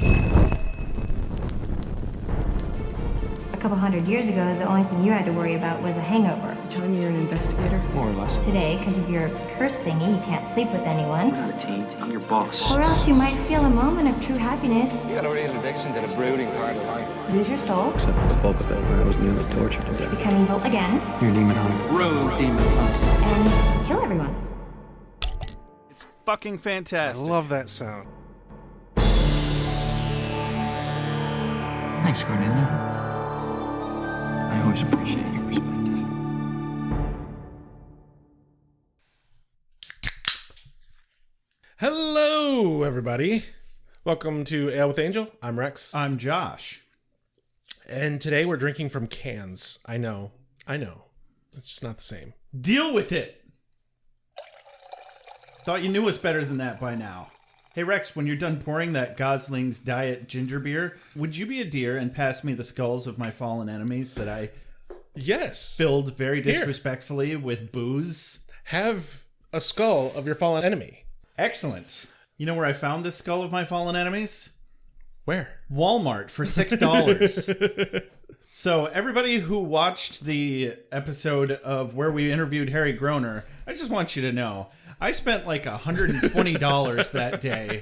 A couple hundred years ago, the only thing you had to worry about was a hangover. You telling me you're an investigator? More or less. Today, because of your curse thingy, you can't sleep with anyone. We're not a team. I'm your boss. Or else you might feel a moment of true happiness, You got a real addiction to the brooding part of life. lose your soul, Except for the bulk of it, where I was nearly tortured to death. become evil again, You're a demon hunter. Road demon hunt. and kill everyone. It's fucking fantastic. I love that sound. Thanks, Cornelia. I always appreciate your perspective. Hello, everybody. Welcome to Ale with Angel. I'm Rex. I'm Josh. And today we're drinking from cans. I know. It's just not the same. Deal with it. Thought you knew us better than that by now. Hey Rex, when you're done pouring that Gosling's Diet ginger beer, would you be a dear and pass me the skulls of my fallen enemies that I Yes. filled very Here. disrespectfully with booze? Have a skull of your fallen enemy. Excellent. You know where I found this skull of my fallen enemies? Where? Walmart for $6. So everybody who watched the episode of where we interviewed Harry Groner, I just want you to know, I spent like $120 that day.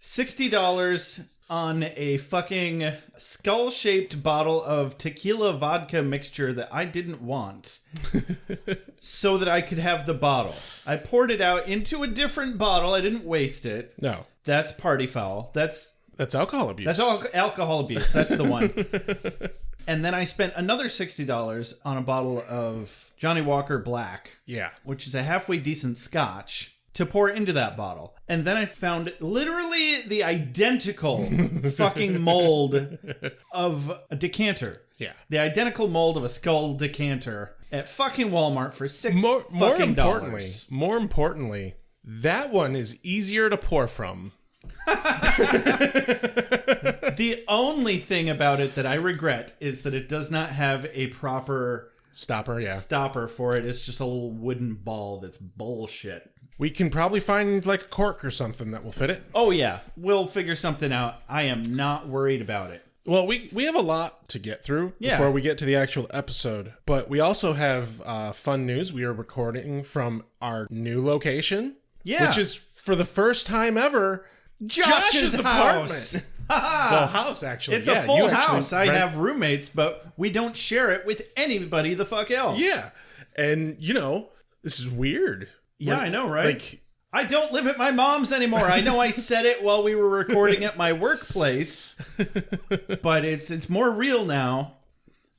$60 on a fucking skull-shaped bottle of tequila vodka mixture that I didn't want so that I could have the bottle. I poured it out into a different bottle. I didn't waste it. No. That's party foul. That's alcohol abuse. That's all alcohol abuse. That's the one. And then I spent another $60 on a bottle of Johnny Walker Black. Yeah. Which is a halfway decent scotch to pour into that bottle. And then I found literally the identical fucking mold of a decanter. Yeah. The identical mold of a skull decanter at fucking Walmart for $6 More fucking importantly, dollars. that one is easier to pour from. The only thing about it that I regret is that it does not have a proper Stopper, yeah. stopper for it. It's just a little wooden ball that's bullshit. We can probably find like a cork or something that will fit it. Oh yeah, we'll figure something out. I am not worried about it. Well, we have a lot to get through Yeah. before we get to the actual episode. But we also have fun news. We are recording from our new location. Yeah. Which is, for the first time ever, Josh's house. apartment. Well, house, actually. It's Yeah, a full you actually house. I rent- have roommates, but we don't share it with anybody the fuck else. Yeah. And, this is weird. Yeah, I know, right? Like, I don't live at my mom's anymore. I know I said it while we were recording at my workplace, but it's more real now.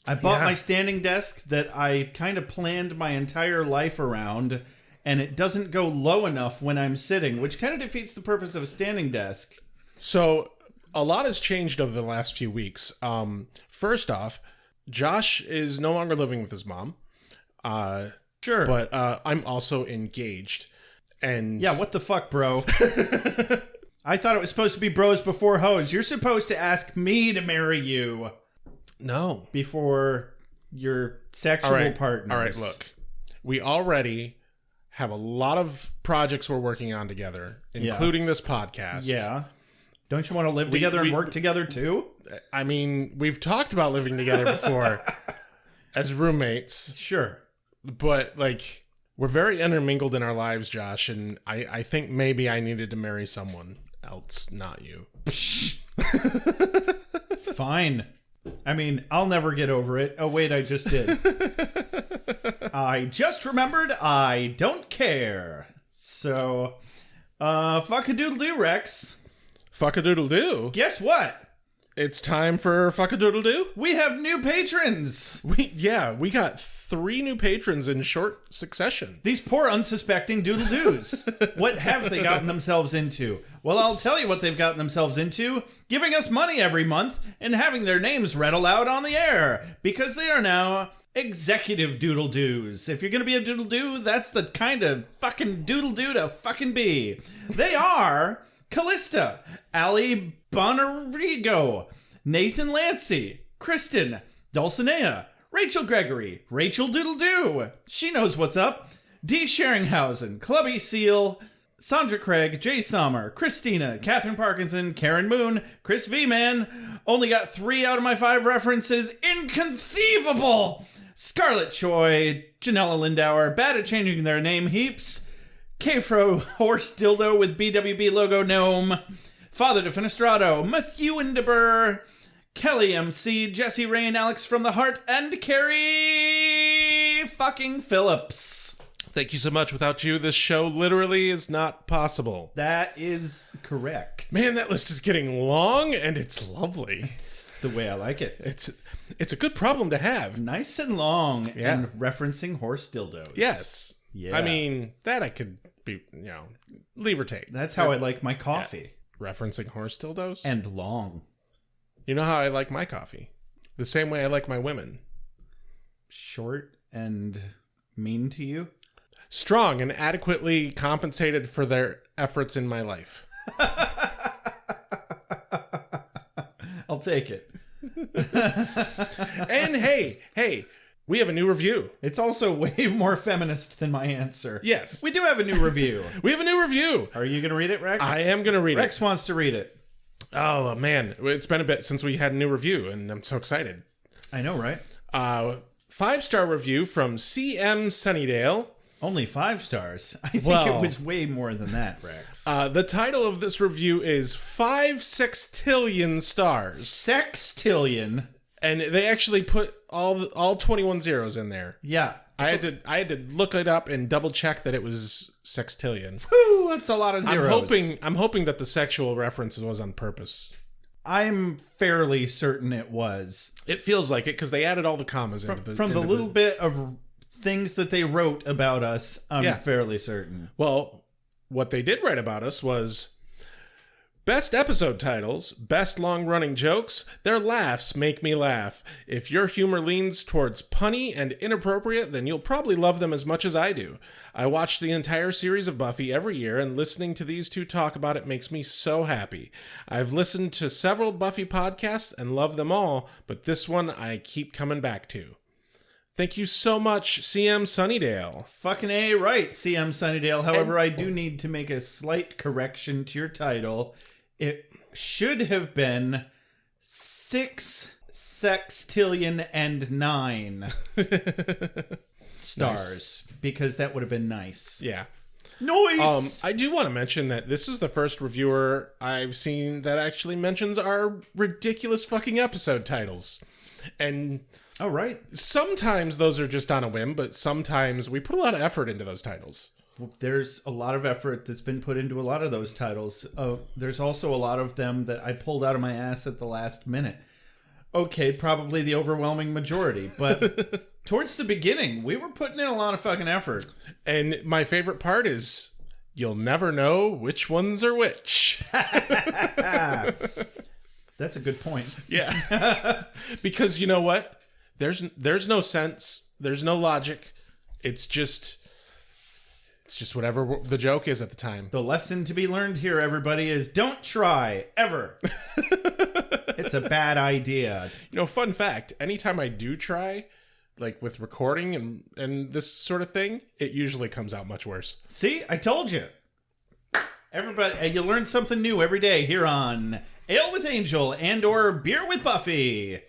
I bought Yeah. my standing desk that I kind of planned my entire life around, and it doesn't go low enough when I'm sitting, which kind of defeats the purpose of a standing desk. so a lot has changed over the last few weeks. First off, Josh is no longer living with his mom. Sure. But I'm also engaged. And Yeah, what the fuck, bro? I thought it was supposed to be bros before hoes. You're supposed to ask me to marry you No. before your sexual partners. All right, look. We already have a lot of projects we're working on together, including this podcast. Yeah. Don't you want to live together and work together too? I mean, we've talked about living together before as roommates, Sure. but like we're very intermingled in our lives, Josh, and I think maybe I needed to marry someone else, not you. Fine. I mean, I'll never get over it. Oh, wait, I just did. I just remembered I don't care. So, fuck-a-doodle-doo, Rex. Fuck-a-doodle-doo. Guess what? It's time for fuck-a-doodle-doo. We have new patrons. We got 3 new patrons in short succession. These poor unsuspecting doodle-doos. What have they gotten themselves into? Well, I'll tell you what they've gotten themselves into. Giving us money every month and having their names read aloud on the air. Because they are now executive doodle-doos. If you're going to be a doodle-doo, that's the kind of fucking doodle-doo to fucking be. They are Callista, Ali Bonarigo, Nathan Lancy, Kristen, Dulcinea, Rachel Gregory, Rachel Doodle-Doo, she knows what's up, D. Sheringhausen, Clubby Seal, Sandra Craig, Jay Sommer, Christina, Catherine Parkinson, Karen Moon, Chris V-Man. Only got 3 out of my 5 references. Inconceivable! Scarlett Choi, Janella Lindauer, bad at changing their name heaps. K-Fro, horse dildo with BWB logo gnome. Father Defenestrado, Matthew Indeber, Kelly MC, Jesse Rain, Alex from the Heart, and Carrie fucking Phillips. Thank you so much. Without you, this show literally is not possible. That is correct. Man, that list is getting long, and it's lovely. It's the way I like it. It's a good problem to have. Nice and long, Yeah. and referencing horse dildos. Yes. Yeah. I mean, that I could be, leave or take. That's how I like my coffee. Referencing horse dildos? And long. You know how I like my coffee? The same way I like my women. Short and mean to you? Strong and adequately compensated for their efforts in my life. I'll take it. And hey, we have a new review. It's also way more feminist than my answer. Yes. We do have a new review. We have a new review. Are you going to read it, Rex? I am going to read Rex wants to read it. Oh, man. It's been a bit since we had a new review, and I'm so excited. I know, right? 5-star review from CM Sunnydale. Only 5 stars. I think Well, it was way more than that, Rex. The title of this review is 5 sextillion stars. Sextillion. And they actually put all 21 zeros in there. Yeah. I had to look it up and double check that it was sextillion. Whew, that's a lot of zeros. I'm hoping that the sexual reference was on purpose. I'm fairly certain it was. It feels like it because they added all the commas into the From the little bit of things that they wrote about us, I'm fairly certain. Well, what they did write about us was best episode titles, best long-running jokes, their laughs make me laugh. If your humor leans towards punny and inappropriate, then you'll probably love them as much as I do. I watch the entire series of Buffy every year, and listening to these two talk about it makes me so happy. I've listened to several Buffy podcasts and love them all, but this one I keep coming back to. Thank you so much, CM Sunnydale. Fucking A right, CM Sunnydale. However, I do need to make a slight correction to your title. It should have been 6 sextillion and 9 stars, because that would have been nice. Yeah. Nice! I do want to mention that this is the first reviewer I've seen that actually mentions our ridiculous fucking episode titles. And oh, right. sometimes those are just on a whim, but sometimes we put a lot of effort into those titles. Well, there's a lot of effort that's been put into a lot of those titles. There's also a lot of them that I pulled out of my ass at the last minute. Okay, probably the overwhelming majority, but towards the beginning, we were putting in a lot of fucking effort. And my favorite part is you'll never know which ones are which. That's a good point. Yeah. Because you know what? There's no sense. There's no logic. It's just whatever the joke is at the time. The lesson to be learned here, everybody, is don't try, ever. It's a bad idea. Fun fact, anytime I do try, like with recording and this sort of thing, it usually comes out much worse. See, I told you. Everybody, you learn something new every day here on Ale with Angel and or Beer with Buffy.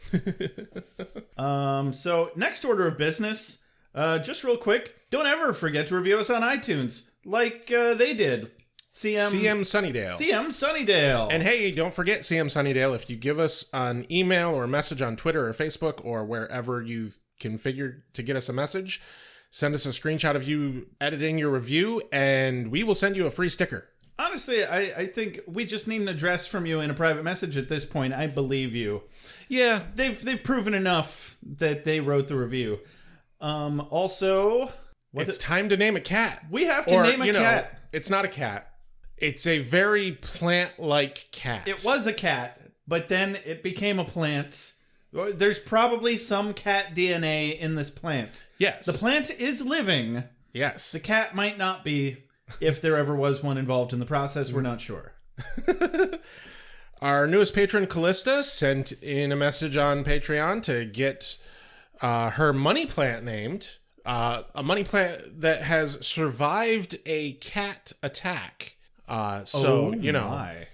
So next order of business, just real quick, don't ever forget to review us on iTunes like they did. CM Sunnydale. CM Sunnydale. And hey, don't forget CM Sunnydale, if you give us an email or a message on Twitter or Facebook or wherever you configure to get us a message, send us a screenshot of you editing your review and we will send you a free sticker. Honestly, I think we just need an address from you in a private message at this point. I believe you. Yeah. They've proven enough that they wrote the review. Also, it's time to name a cat. We have to name a cat. It's not a cat. It's a very plant-like cat. It was a cat, but then it became a plant. There's probably some cat DNA in this plant. Yes. The plant is living. Yes. The cat might not be. If there ever was one involved in the process, we're not sure. Our newest patron, Callista, sent in a message on Patreon to get her money plant named. A money plant that has survived a cat attack. My.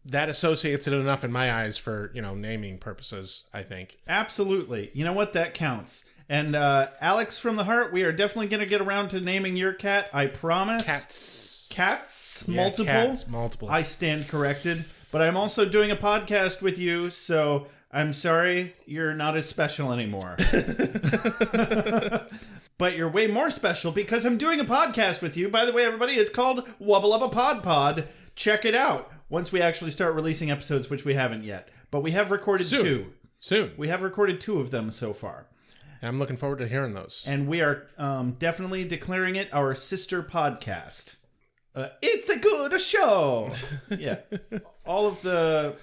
That associates it enough in my eyes for, naming purposes, I think. Absolutely. You know what? That counts. And Alex from the Heart, we are definitely going to get around to naming your cat. I promise. Cats? Yeah, Multiple? Cats, multiple. I stand corrected. But I'm also doing a podcast with you, so I'm sorry you're not as special anymore. But you're way more special because I'm doing a podcast with you. By the way, everybody, it's called Wubba Lubba Pod Pod. Check it out once we actually start releasing episodes, which we haven't yet. But we have recorded two. Soon. We have recorded 2 of them so far. And I'm looking forward to hearing those. And we are definitely declaring it our sister podcast. It's a good show. Yeah. All of the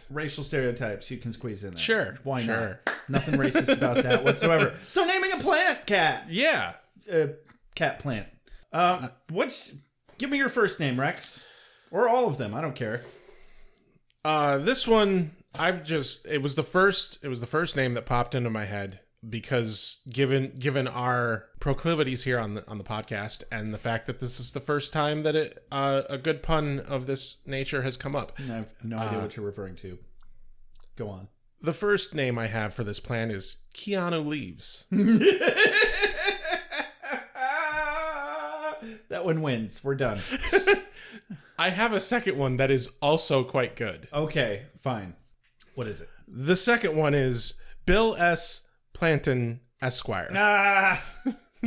racial stereotypes you can squeeze in there. Sure. Why sure. not? Nothing racist about that whatsoever. So naming a plant cat. Yeah. Cat plant. Give me your first name, Rex. Or all of them. I don't care. This one, it was the first name that popped into my head because given our proclivities here on the podcast and the fact that this is the first time that a good pun of this nature has come up. I have no idea what you're referring to. Go on. The first name I have for this plan is Keanu Leaves. That one wins. We're done. I have a second one that is also quite good. Okay, fine. What is it? The second one is Bill S. Planton Esquire.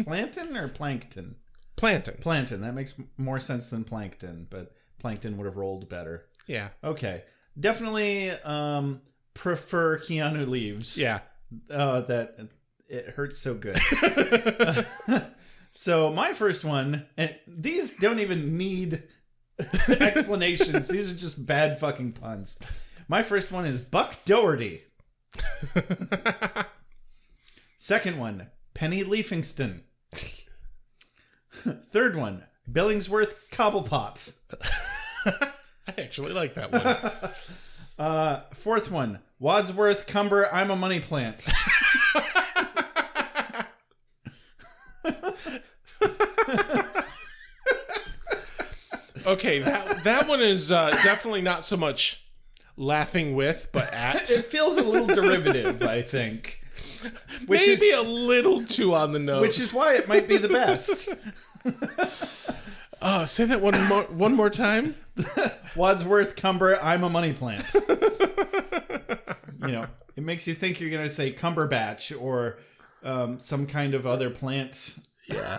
Planton or Plankton? Planton. Planton. That makes more sense than Plankton, but Plankton would have rolled better. Yeah. Okay. Definitely prefer Keanu Leaves. Yeah. That it hurts so good. So my first one, and these don't even need explanations. These are just bad fucking puns. My first one is Buck Doherty. Second one, Penny Leafingston. Third one, Billingsworth Cobblepot. I actually like that one. Fourth one, Wadsworth Cumber I'm a Money Plant. Okay, that one is definitely not so much laughing with, but at. It feels a little derivative, I think. Maybe a little too on the nose. Which is why it might be the best. Oh, say that one more time. Wadsworth Cumber I'm a Money Plant. It makes you think you're going to say Cumberbatch or some kind of other plant. Yeah.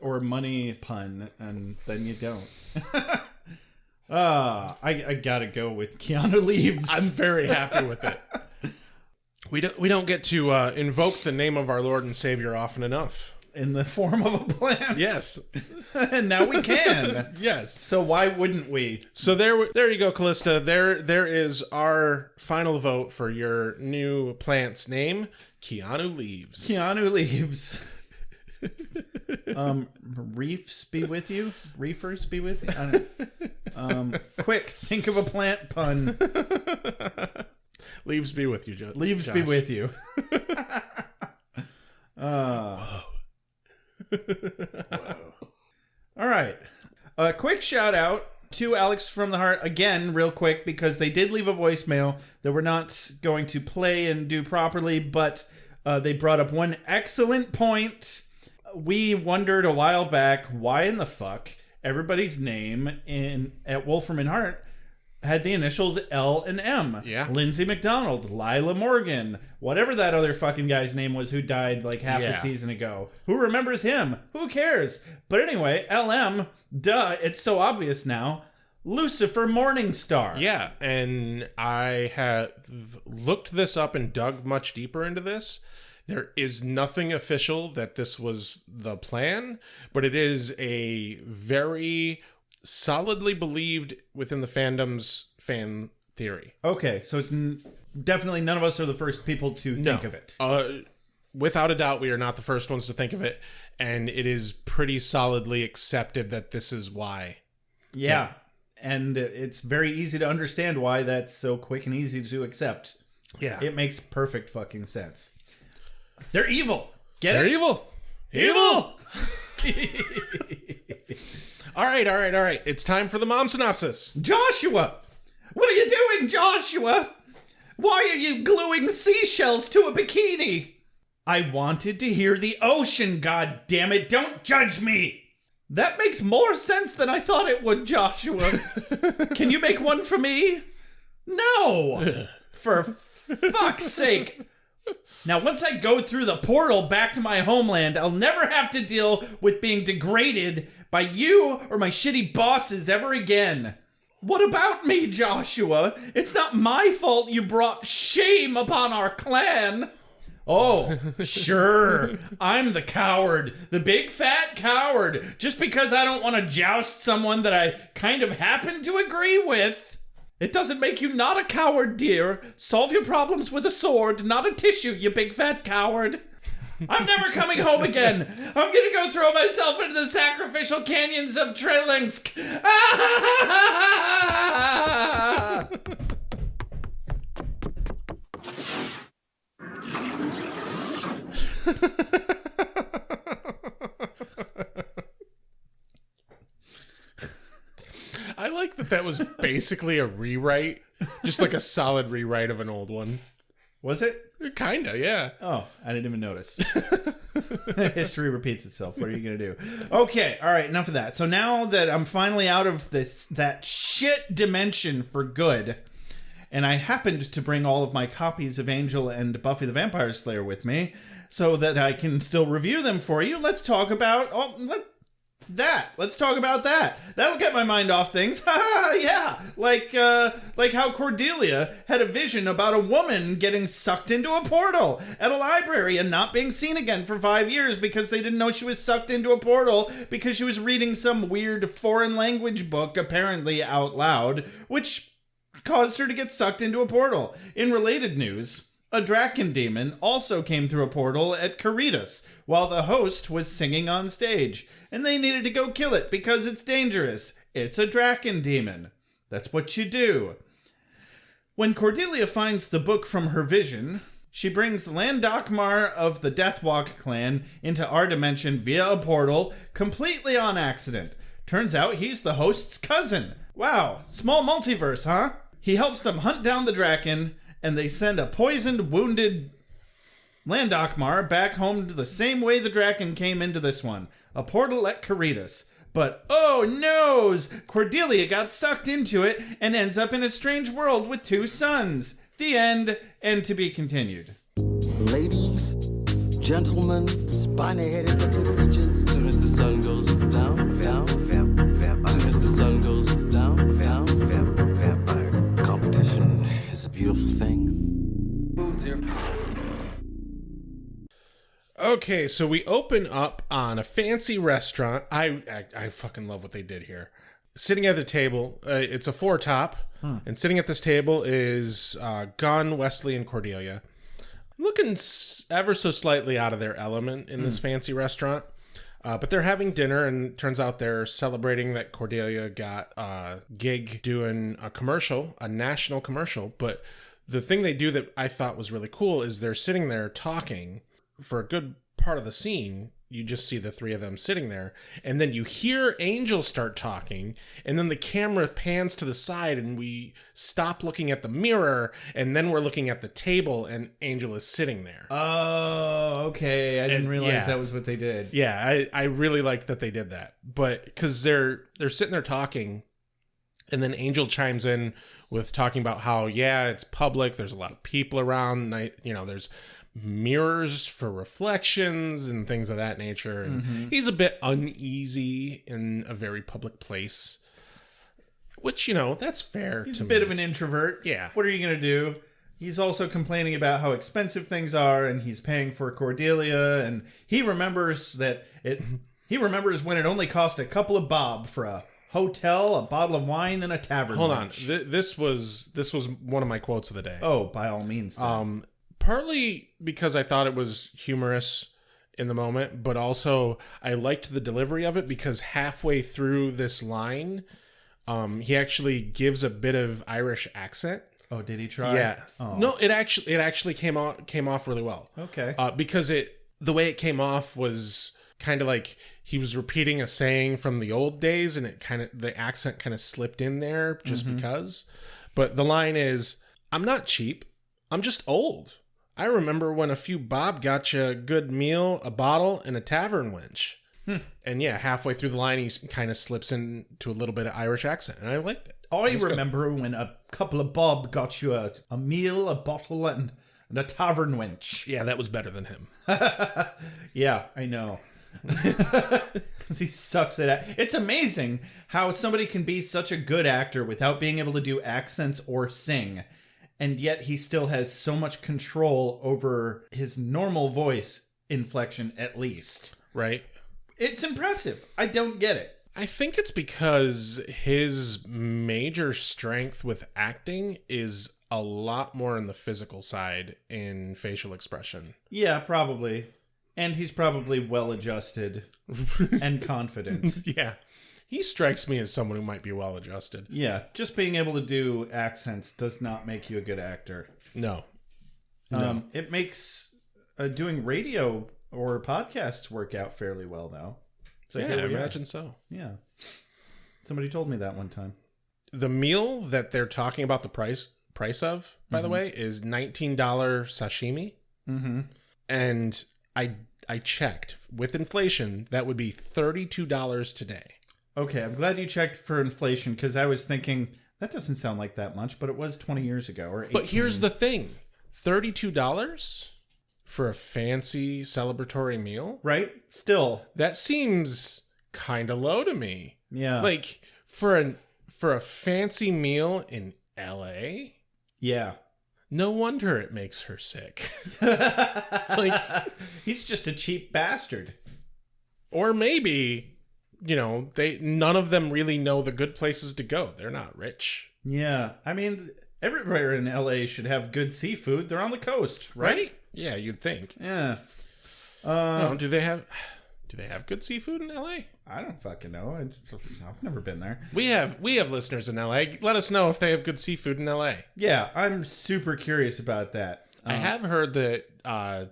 Or money pun, and then you don't. I gotta go with Keanu Leaves. I'm very happy with it. We don't get to invoke the name of our Lord and Savior often enough. In the form of a plant. Yes. And now we can. Yes. So why wouldn't we? So there you go, Callista. There is our final vote for your new plant's name, Keanu Leaves. Keanu Leaves. Reefs be with you? Reefers be with you? I don't, quick, think of a plant pun. Leaves be with you, Leaves Josh. be with you. Whoa. All right. A quick shout out to Alex from the Heart again, real quick, because they did leave a voicemail that we're not going to play and do properly, but they brought up one excellent point. We wondered a while back why in the fuck everybody's name at Wolfram and Hart had the initials L and M. Yeah. Lindsay McDonald, Lila Morgan, whatever that other fucking guy's name was who died like half a season ago. Who remembers him? Who cares? But anyway, LM, duh, it's so obvious now. Lucifer Morningstar. Yeah, and I have looked this up and dug much deeper into this. There is nothing official that this was the plan, but it is a very solidly believed within the fandom's fan theory. Okay, so it's definitely none of us are the first people to think of it. Without a doubt, we are not the first ones to think of it, and it is pretty solidly accepted that this is why. Yeah, and it's very easy to understand why that's so quick and easy to accept. Yeah. It makes perfect fucking sense. They're evil. Get They're it? evil. Evil. All right. It's time for the mom synopsis. Joshua! What are you doing, Joshua? Why are you gluing seashells to a bikini? I wanted to hear the ocean, God damn it! Don't judge me! That makes more sense than I thought it would, Joshua. Can you make one for me? No! For fuck's sake. Now, once I go through the portal back to my homeland, I'll never have to deal with being degraded by you or my shitty bosses ever again. What about me, Joshua? It's not my fault you brought shame upon our clan. Oh, sure. I'm the coward. The big fat coward. Just because I don't want to joust someone that I kind of happen to agree with. It doesn't make you not a coward, dear. Solve your problems with a sword, not a tissue, you big fat coward. I'm never coming home again. I'm gonna go throw myself into the sacrificial canyons of Trelinsk. I like that was basically a rewrite, just like a solid rewrite of an old one. Was it? Kinda, yeah. Oh, I didn't even notice. History repeats itself. What are you gonna do? Okay, all right, enough of that. So now that I'm finally out of that shit dimension for good, and I happened to bring all of my copies of Angel and Buffy the Vampire Slayer with me, so that I can still review them for you. Let's talk about Let's talk about that. That'll get my mind off things. Yeah, like how Cordelia had a vision about a woman getting sucked into a portal at a library and not being seen again for 5 years because they didn't know she was sucked into a portal because she was reading some weird foreign language book, apparently out loud, which caused her to get sucked into a portal. In related news, a Draken demon also came through a portal at Caritas while the host was singing on stage, and they needed to go kill it because it's dangerous. It's a Draken demon. That's what you do. When Cordelia finds the book from her vision, she brings Landokmar of the Deathwalk clan into our dimension via a portal, completely on accident. Turns out he's the host's cousin. Wow, small multiverse, huh? He helps them hunt down the Draken, and they send a poisoned, wounded Landokmar back home the same way the Draken came into this one. A portal at Caritas. But oh noes! Cordelia got sucked into it and ends up in a strange world with 2 sons. The end, and to be continued. Ladies, gentlemen, spiny-headed looking creatures. Soon as the sun goes down, soon as the sun goes down, vampire. Competition is a beautiful thing. Foods here. Okay, so we open up on a fancy restaurant. I fucking love what they did here. Sitting at the table, it's a 4-top, and sitting at this table is Gunn, Wesley, and Cordelia. Looking ever so slightly out of their element in this fancy restaurant. But they're having dinner, and it turns out they're celebrating that Cordelia got a gig doing a commercial, a national commercial. But the thing they do that I thought was really cool is they're sitting there talking. For a good part of the scene, you just see the 3 of them sitting there, and then you hear Angel start talking, and then the camera pans to the side, and we stop looking at the mirror, and then we're looking at the table, and Angel is sitting there. Oh, okay. I didn't realize that was what they did. Yeah, I really liked that they did that. But because they're sitting there talking, and then Angel chimes in with talking about how, yeah, it's public, there's a lot of people around, there's mirrors for reflections and things of that nature, and he's a bit uneasy in a very public place, which that's fair. He's a bit of an introvert. Yeah. What are you gonna do? He's also complaining about how expensive things are, and he's paying for Cordelia, and he remembers he remembers when it only cost a couple of bob for a hotel, a bottle of wine, and a tavern. Hold lunch. on, this was one of my quotes of the day. Oh, by all means. Then. Partly because I thought it was humorous in the moment, but also I liked the delivery of it because halfway through this line, he actually gives a bit of Irish accent. Oh, did he try? Yeah. Oh. No, it actually came off really well. Okay. Because the way it came off was kind of like he was repeating a saying from the old days, and the accent kind of slipped in there just because. But the line is, "I'm not cheap. I'm just old. I remember when a few bob got you a good meal, a bottle, and a tavern wench." And yeah, halfway through the line, he kind of slips into a little bit of Irish accent, and I liked it. I remember when a couple of bob got you a meal, a bottle, and a tavern wench. Yeah, that was better than him. Yeah, I know. Because he sucks at it. It's amazing how somebody can be such a good actor without being able to do accents or sing, and yet he still has so much control over his normal voice inflection, at least. Right? It's impressive. I don't get it. I think it's because his major strength with acting is a lot more in the physical side in facial expression. Yeah, probably. And he's probably well-adjusted and confident. Yeah. He strikes me as someone who might be well-adjusted. Yeah, just being able to do accents does not make you a good actor. No. It makes doing radio or podcasts work out fairly well, though. So Yeah, I imagine so. Yeah. Somebody told me that one time. The meal that they're talking about the price of, by the way, is $19 sashimi. Mm-hmm. And I checked. With inflation, that would be $32 today. Okay, I'm glad you checked for inflation, because I was thinking, that doesn't sound like that much, but it was 20 years ago. Or 18. But here's the thing. $32 for a fancy celebratory meal? Right? Still. That seems kind of low to me. Yeah. Like, for a fancy meal in LA? Yeah. No wonder it makes her sick. Like, he's just a cheap bastard. Or maybe, none of them really know the good places to go. They're not rich. Yeah. I mean, everywhere in LA should have good seafood. They're on the coast, right? Yeah, you'd think. Yeah. Do they have good seafood in LA? I don't fucking know. I've never been there. We have listeners in LA. Let us know if they have good seafood in LA. Yeah, I'm super curious about that. I have heard that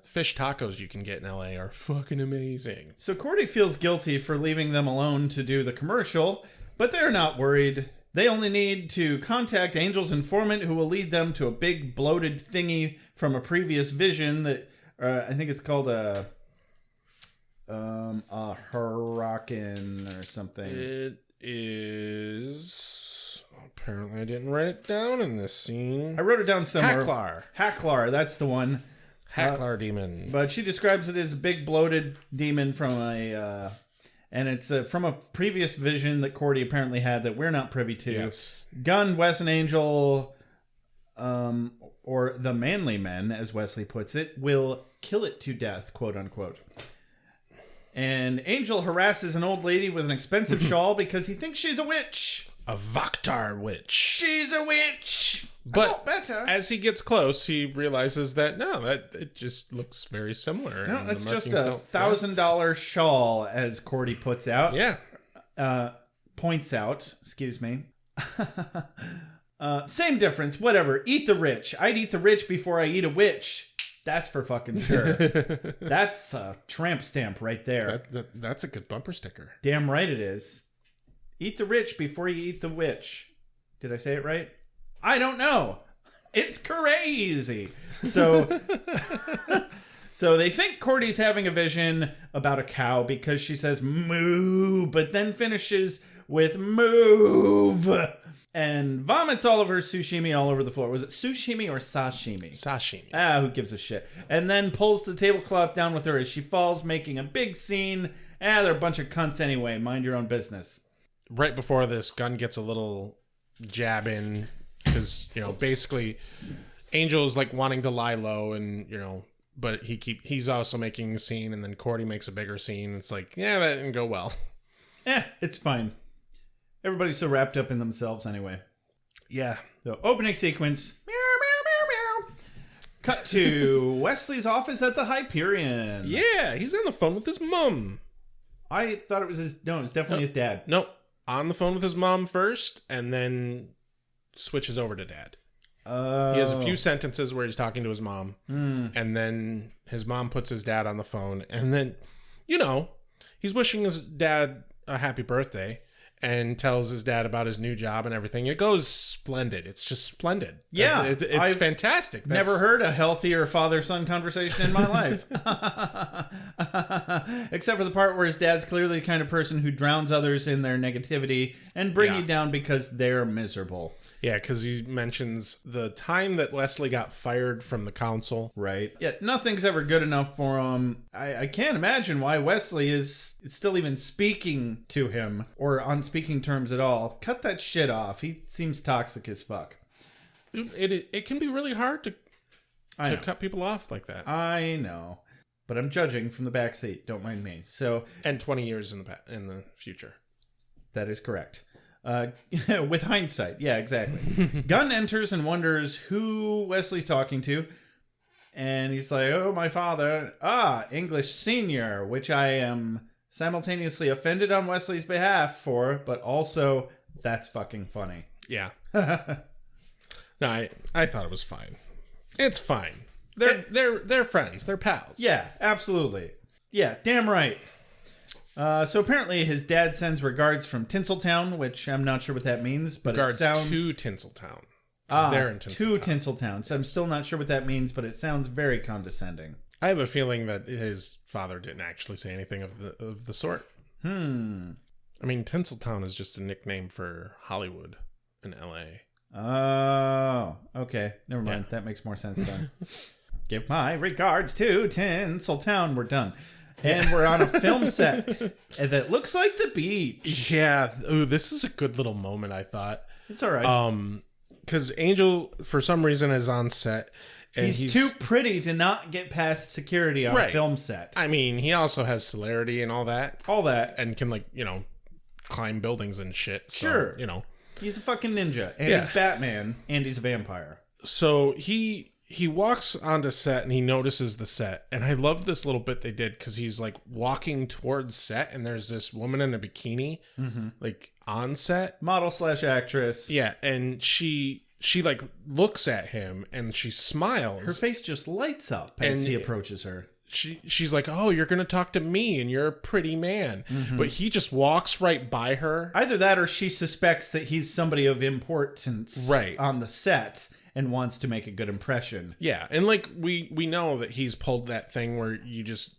fish tacos you can get in LA are fucking amazing. So Cordy feels guilty for leaving them alone to do the commercial, but they're not worried. They only need to contact Angel's informant, who will lead them to a big bloated thingy from a previous vision that I think it's called a hurricane or something. It is. Apparently, I didn't write it down in this scene. I wrote it down somewhere. Hacklar, that's the one. Hacklar demon. But she describes it as a big bloated demon from and it's from a previous vision that Cordy apparently had that we're not privy to. Yes. Gunn, Wes, and Angel, or the manly men, as Wesley puts it, will kill it to death, quote unquote. And Angel harasses an old lady with an expensive shawl because he thinks she's a witch. A Vaktar witch. She's a witch. But better. As he gets close, he realizes that it just looks very similar. No, and it's the just markings a $1,000 shawl, as Cordy puts out. Yeah. Points out. Excuse me. Same difference. Whatever. Eat the rich. I'd eat the rich before I eat a witch. That's for fucking sure. That's a tramp stamp right there. That's a good bumper sticker. Damn right it is. Eat the rich before you eat the witch. Did I say it right? I don't know. It's crazy. So, so they think Cordy's having a vision about a cow because she says moo, but then finishes with move and vomits all of her sushimi all over the floor. Was it sushimi or sashimi? Sashimi. Who gives a shit? And then pulls the tablecloth down with her as she falls, making a big scene. They're a bunch of cunts anyway. Mind your own business. Right before this, Gunn gets a little jab in because, basically Angel's like wanting to lie low and, but he's also making a scene, and then Cordy makes a bigger scene. It's like, yeah, that didn't go well. It's fine. Everybody's so wrapped up in themselves anyway. Yeah. So opening sequence. Meow, meow, meow, meow. Cut to Wesley's office at the Hyperion. Yeah, he's on the phone with his mom. I thought it was it was definitely his dad. Nope. On the phone with his mom first, and then switches over to dad. He has a few sentences where he's talking to his mom, and then his mom puts his dad on the phone, and then, he's wishing his dad a happy birthday and tells his dad about his new job and everything. It goes splendid. It's just splendid. Yeah. It's fantastic. Never heard a healthier father-son conversation in my life. Except for the part where his dad's clearly the kind of person who drowns others in their negativity and bring you down because they're miserable. Yeah, because he mentions the time that Wesley got fired from the council. Right. Yeah, nothing's ever good enough for him. I can't imagine why Wesley is still even speaking to him or on speaking terms at all. Cut that shit off. He seems toxic as fuck. Dude, it can be really hard to cut people off like that. I know. But I'm judging from the back seat. Don't mind me. And 20 years in the future. That is correct. With hindsight. Yeah, exactly. Gunn enters and wonders who Wesley's talking to. And he's like, oh, my father. English senior, which I am simultaneously offended on Wesley's behalf for, but also that's fucking funny. Yeah. No, I thought it was fine. It's fine. They're friends. They're pals. Yeah, absolutely. Yeah, damn right. So apparently his dad sends regards from Tinseltown, which I'm not sure what that means, but regards it sounds... to Tinseltown. They're in Tinseltown. To Tinseltown. So I'm still not sure what that means, but it sounds very condescending. I have a feeling that his father didn't actually say anything of the sort. I mean, Tinseltown is just a nickname for Hollywood in L.A. Oh, okay. Never mind. Yeah. That makes more sense then. Give my regards to Tinseltown. We're done. And we're on a film set that looks like the beach. Yeah. Ooh, this is a good little moment, I thought. It's all right. Because Angel, for some reason, is on set. And he's too pretty to not get past security on a film set. I mean, he also has celerity and all that. All that. And can, climb buildings and shit. So, sure. He's a fucking ninja. And he's Batman. And he's a vampire. So he walks onto set and he notices the set. And I love this little bit they did because he's walking towards set and there's this woman in a bikini on set. Model / actress. Yeah. And she looks at him and she smiles. Her face just lights up as he approaches her. She's like, oh, you're going to talk to me and you're a pretty man. Mm-hmm. But he just walks right by her. Either that or she suspects that he's somebody of importance on the set and wants to make a good impression. Yeah. And we know that he's pulled that thing where you just,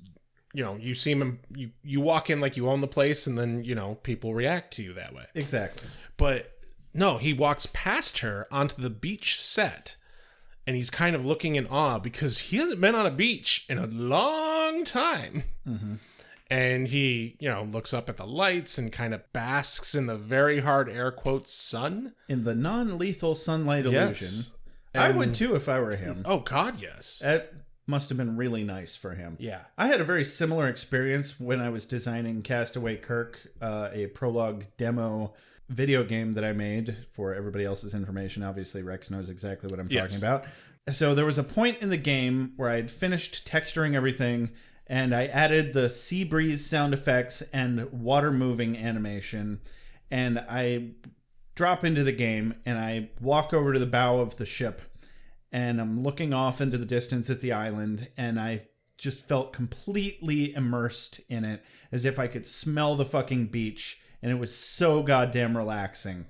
you see him, you walk in like you own the place and then, people react to you that way. Exactly. But no, he walks past her onto the beach set. And he's kind of looking in awe because he hasn't been on a beach in a long time. Mm-hmm. And he, looks up at the lights and kind of basks in the very hard air quotes sun. In the non-lethal sunlight illusion. I would too if I were him. Oh, God, yes. That must have been really nice for him. Yeah. I had a very similar experience when I was designing Castaway Kirk, a prologue demo video game that I made for everybody else's information. Obviously, Rex knows exactly what I'm talking about. So there was a point in the game where I had finished texturing everything, and I added the sea breeze sound effects and water moving animation, and I drop into the game, and I walk over to the bow of the ship, and I'm looking off into the distance at the island, and I just felt completely immersed in it, as if I could smell the fucking beach. And it was so goddamn relaxing.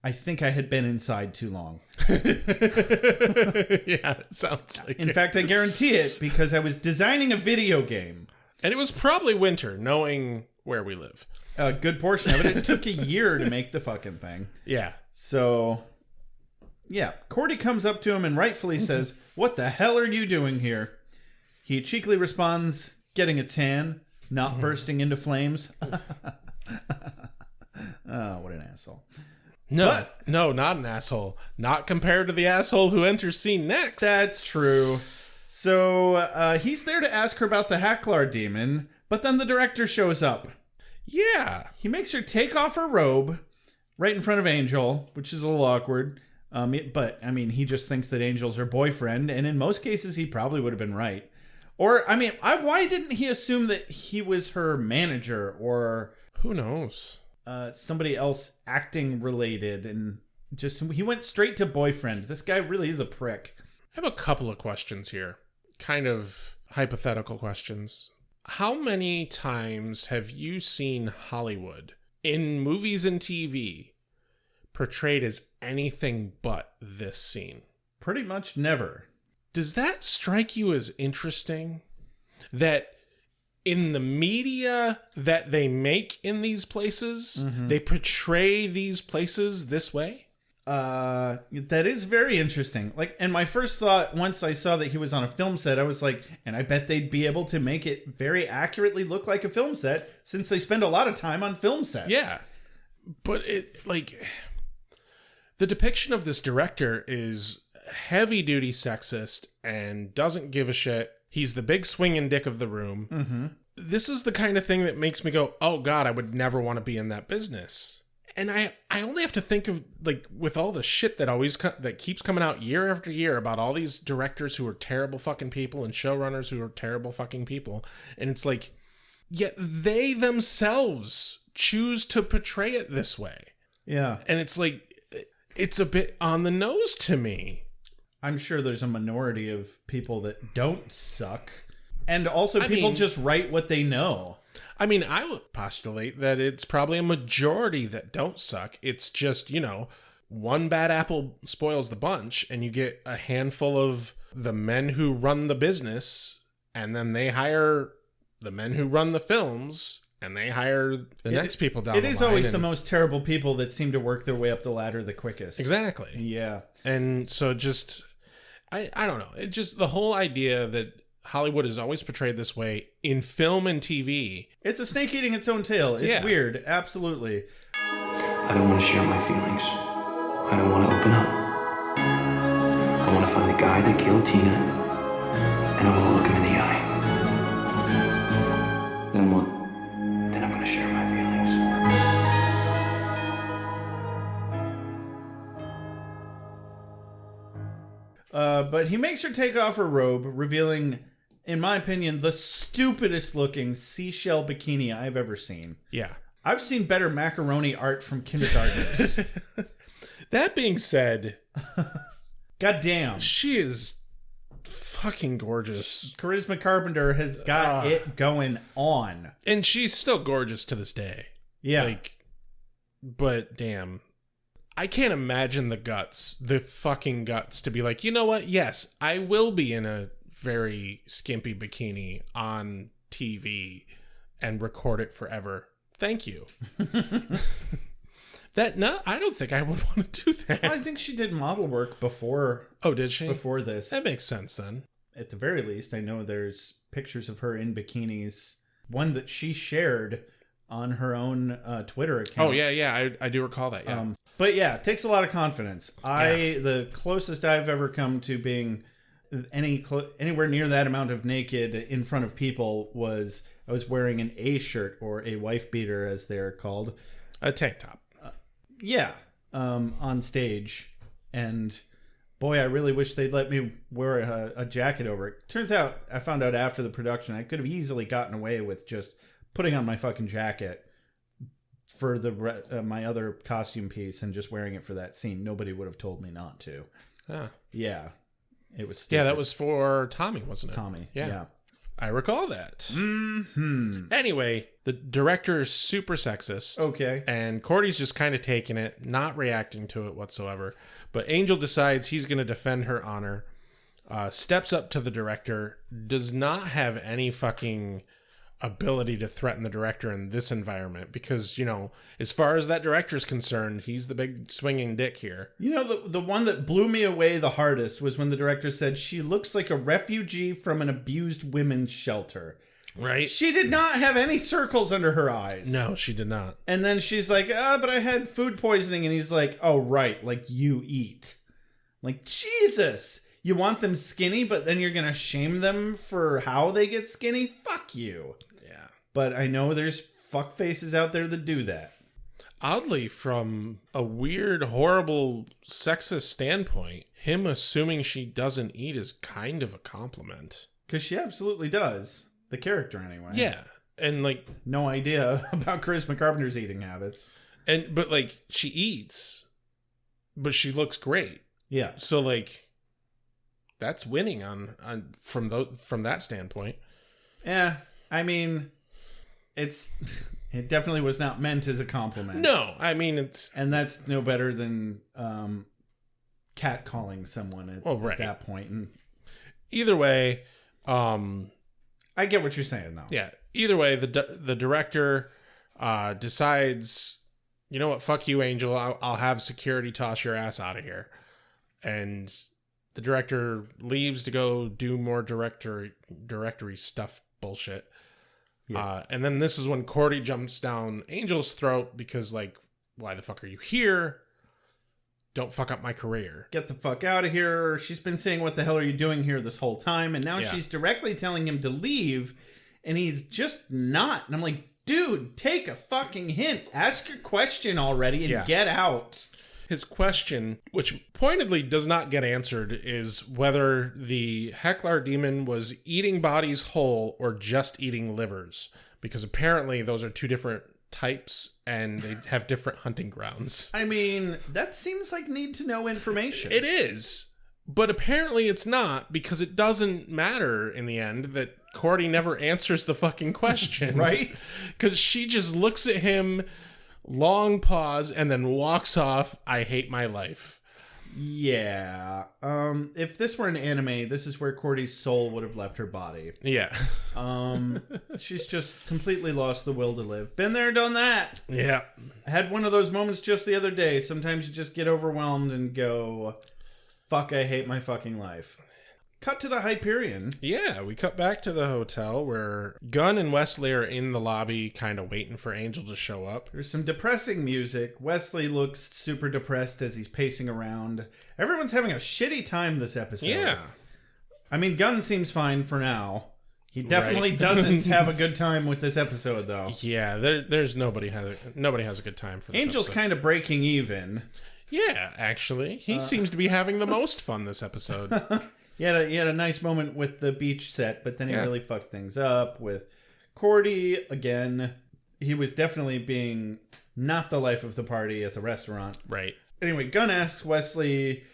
I think I had been inside too long. Yeah, it sounds like In fact, I guarantee it because I was designing a video game. And it was probably winter, knowing where we live. A good portion of it. It took a year to make the fucking thing. Yeah. So, yeah. Cordy comes up to him and rightfully says, "What the hell are you doing here?" He cheekily responds, "Getting a tan, not bursting into flames." Oh, what an asshole. No, not an asshole. Not compared to the asshole who enters scene next. That's true. So he's there to ask her about the Hacklar demon, but then the director shows up. Yeah. He makes her take off her robe right in front of Angel, which is a little awkward. But, I mean, he just thinks that Angel's her boyfriend, and in most cases, he probably would have been right. Or, I mean, why didn't he assume that he was her manager or... Who knows? Somebody else acting related, and he went straight to boyfriend. This guy really is a prick. I have a couple of questions here, kind of hypothetical questions. How many times have you seen Hollywood in movies and TV portrayed as anything but this scene? Pretty much never. Does that strike you as interesting? That in the media that they make in these places, they portray these places this way? That is very interesting. Like, and my first thought once I saw that he was on a film set, I was like, and I bet they'd be able to make it very accurately look like a film set since they spend a lot of time on film sets. Yeah. But the depiction of this director is heavy duty sexist and doesn't give a shit. He's the big swinging dick of the room. Mm-hmm. This is the kind of thing that makes me go, oh God, I would never want to be in that business. And I only have to think of, like, with all the shit that keeps coming out year after year about all these directors who are terrible fucking people and showrunners who are terrible fucking people. And it's like, yet they themselves choose to portray it this way. Yeah. And it's like, it's a bit on the nose to me. I'm sure there's a minority of people that don't suck. And also people just write what they know. I mean, I would postulate that it's probably a majority that don't suck. It's just, one bad apple spoils the bunch, and you get a handful of the men who run the business, and then they hire the men who run the films, and they hire the next people down the line. It is always the most terrible people that seem to work their way up the ladder the quickest. Exactly. Yeah. And so just, I don't know. It just, the whole idea that Hollywood is always portrayed this way in film and TV. It's a snake eating its own tail. It's weird. Absolutely. I don't want to share my feelings. I don't want to open up. I want to find the guy that killed Tina, and I want to look him in the eye. Then what? Then I'm going to share my feelings. But he makes her take off her robe, revealing, in my opinion, the stupidest looking seashell bikini I've ever seen. Yeah. I've seen better macaroni art from kindergartners. That being said, goddamn, she is fucking gorgeous. Charisma Carpenter has got it going on. And she's still gorgeous to this day. Yeah. But damn. I can't imagine the fucking guts to be like, you know what? Yes, I will be in a very skimpy bikini on TV and record it forever. Thank you. I don't think I would want to do that. Well, I think she did model work before. Oh, did she? Before this. That makes sense then. At the very least, I know there's pictures of her in bikinis. One that she shared on her own Twitter account. Oh, yeah. I do recall that, yeah. But yeah, it takes a lot of confidence. The closest I've ever come to being anywhere near that amount of naked in front of people was I was wearing an A shirt, or a wife beater as they're called. A tank top. On stage. And boy, I really wish they'd let me wear a jacket over it. Turns out, I found out after the production, I could have easily gotten away with just putting on my fucking jacket for my other costume piece and just wearing it for that scene. Nobody would have told me not to. Yeah. It was stupid. Yeah, that was for Tommy, wasn't it? Tommy. Yeah. I recall that. Mm-hmm. Anyway, the director is super sexist. Okay. And Cordy's just kind of taking it, not reacting to it whatsoever. But Angel decides he's going to defend her honor, steps up to the director, does not have any fucking ability to threaten the director in this environment because, as far as that director's concerned, he's the big swinging dick here. The one that blew me away the hardest was when the director said she looks like a refugee from an abused women's shelter. Right? She did not have any circles under her eyes. No, she did not. And then she's like, but I had food poisoning. And he's like, oh, right. Like, you eat. Like, Jesus. You want them skinny, but then you're going to shame them for how they get skinny? Fuck you. Yeah. But I know there's fuck faces out there that do that. Oddly, from a weird, horrible, sexist standpoint, him assuming she doesn't eat is kind of a compliment. Because she absolutely does. The character, anyway. Yeah. And, no idea about Charisma Carpenter's eating habits. But, she eats. but she looks great. Yeah. So like, that's winning on from that standpoint. Yeah, I mean, it definitely was not meant as a compliment. No, I mean it's, and that's no better than catcalling someone at that point. And either way, I get what you're saying, though. yeah. Either way, the director decides, you know what? Fuck you, Angel. I'll have security toss your ass out of here, and the director leaves to go do more directory stuff bullshit. Yeah. And then this is when Cordy jumps down Angel's throat because, like, why the fuck are you here? Don't fuck up my career. Get the fuck out of here. She's been saying, what the hell are you doing here this whole time? And now she's directly telling him to leave, and he's just not. And I'm like, dude, take a fucking hint. Ask your question already and get out. His question, which pointedly does not get answered, is whether the Hecklar demon was eating bodies whole or just eating livers. Because apparently those are two different types and they have different hunting grounds. I mean, that seems like need to know information. It is. But apparently it's not, because it doesn't matter in the end that Cordy never answers the fucking question. Right? Because she just looks at him, long pause, and then walks off. I hate my life. Yeah. If this were an anime, this is where Cordy's soul would have left her body. Yeah. She's just completely lost the will to live. Been there, done that. Yeah. Had one of those moments just the other day. Sometimes you just get overwhelmed and go, fuck, I hate my fucking life. Cut to the Hyperion. Yeah, we cut back to the hotel where Gunn and Wesley are in the lobby kind of waiting for Angel to show up. There's some depressing music. Wesley looks super depressed as he's pacing around. Everyone's having a shitty time this episode. Yeah. I mean, Gunn seems fine for now. He definitely doesn't have a good time with this episode, though. Yeah, there's nobody has a good time for this Angel's episode. kind of breaking even. Yeah, actually. He seems to be having the most fun this episode. He had a nice moment with the beach set, but then he really fucked things up with Cordy again. He was definitely being not the life of the party at the restaurant. Right. Anyway, Gunn asks Wesley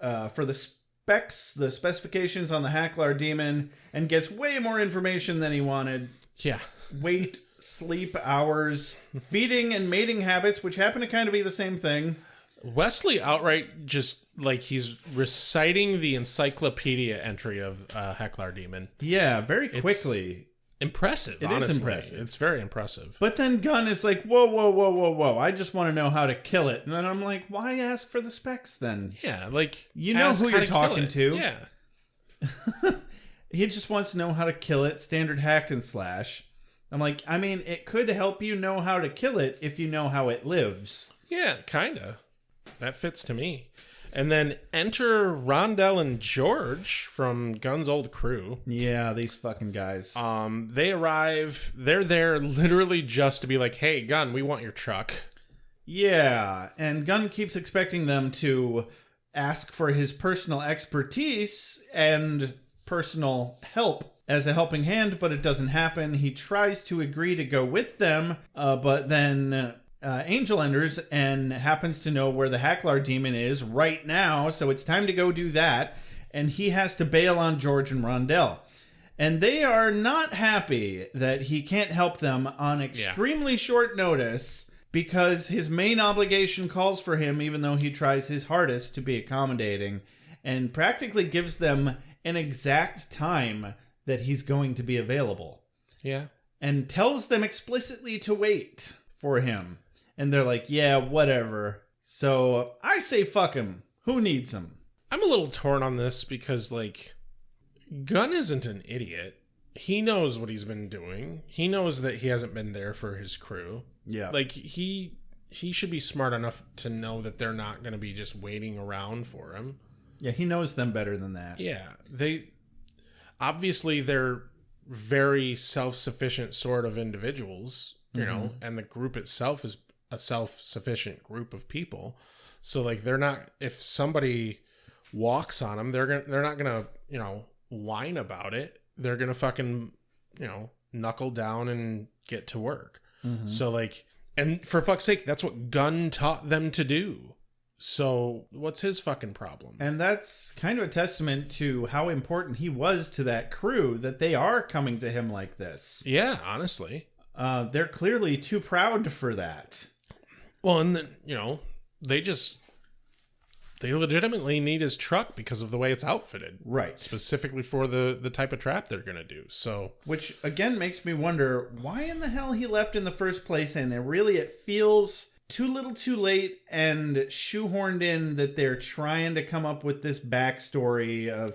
for the specifications on the Hecklar demon, and gets way more information than he wanted. Yeah. Weight, sleep hours, feeding and mating habits, which happen to kind of be the same thing. Wesley outright just, like, he's reciting the encyclopedia entry of Hecklar demon. Yeah, very quickly. Impressive, honestly. Is impressive. It's very impressive. But then Gunn is like, whoa. I just want to know how to kill it. And then I'm like, why ask for the specs then? Yeah, like, you know who you're talking to. Yeah. He just wants to know how to kill it. Standard hack and slash. I'm like, I mean, it could help you know how to kill it if you know how it lives. Yeah, kinda. That fits to me. And then enter Rondell and George from Gunn's old crew. Yeah, these fucking guys. They arrive. They're there literally just to be like, hey, Gunn, we want your truck. Yeah, and Gunn keeps expecting them to ask for his personal expertise and personal help as a helping hand, but it doesn't happen. He tries to agree to go with them, but then Angel enters and happens to know where the Hecklar demon is right now, so it's time to go do that, and he has to bail on George and Rondell. And they are not happy that he can't help them on extremely short notice, because his main obligation calls for him, even though he tries his hardest to be accommodating, and practically gives them an exact time that he's going to be available. Yeah. And tells them explicitly to wait for him. And they're like, yeah, whatever. So I say fuck him. Who needs him? I'm a little torn on this because, like, Gunn isn't an idiot. He knows what he's been doing. He knows that he hasn't been there for his crew. Yeah. Like, he should be smart enough to know that they're not going to be just waiting around for him. Yeah, he knows them better than that. Yeah. Obviously, they're very self-sufficient sort of individuals, you know, and the group itself is a self-sufficient group of people. So, like, they're not, if somebody walks on them, they're not gonna, you know, whine about it. They're gonna fucking, you know, knuckle down and get to work. So, like, and for fuck's sake, that's what Gunn taught them to do. So what's his fucking problem? And that's kind of a testament to how important he was to that crew, that they are coming to him like this. Yeah, honestly. They're clearly too proud for that. Well, and then, they legitimately need his truck because of the way it's outfitted. Right. Specifically for the type of trap they're going to do. So, which, again, makes me wonder why in the hell he left in the first place. And it feels too little too late and shoehorned in that they're trying to come up with this backstory of,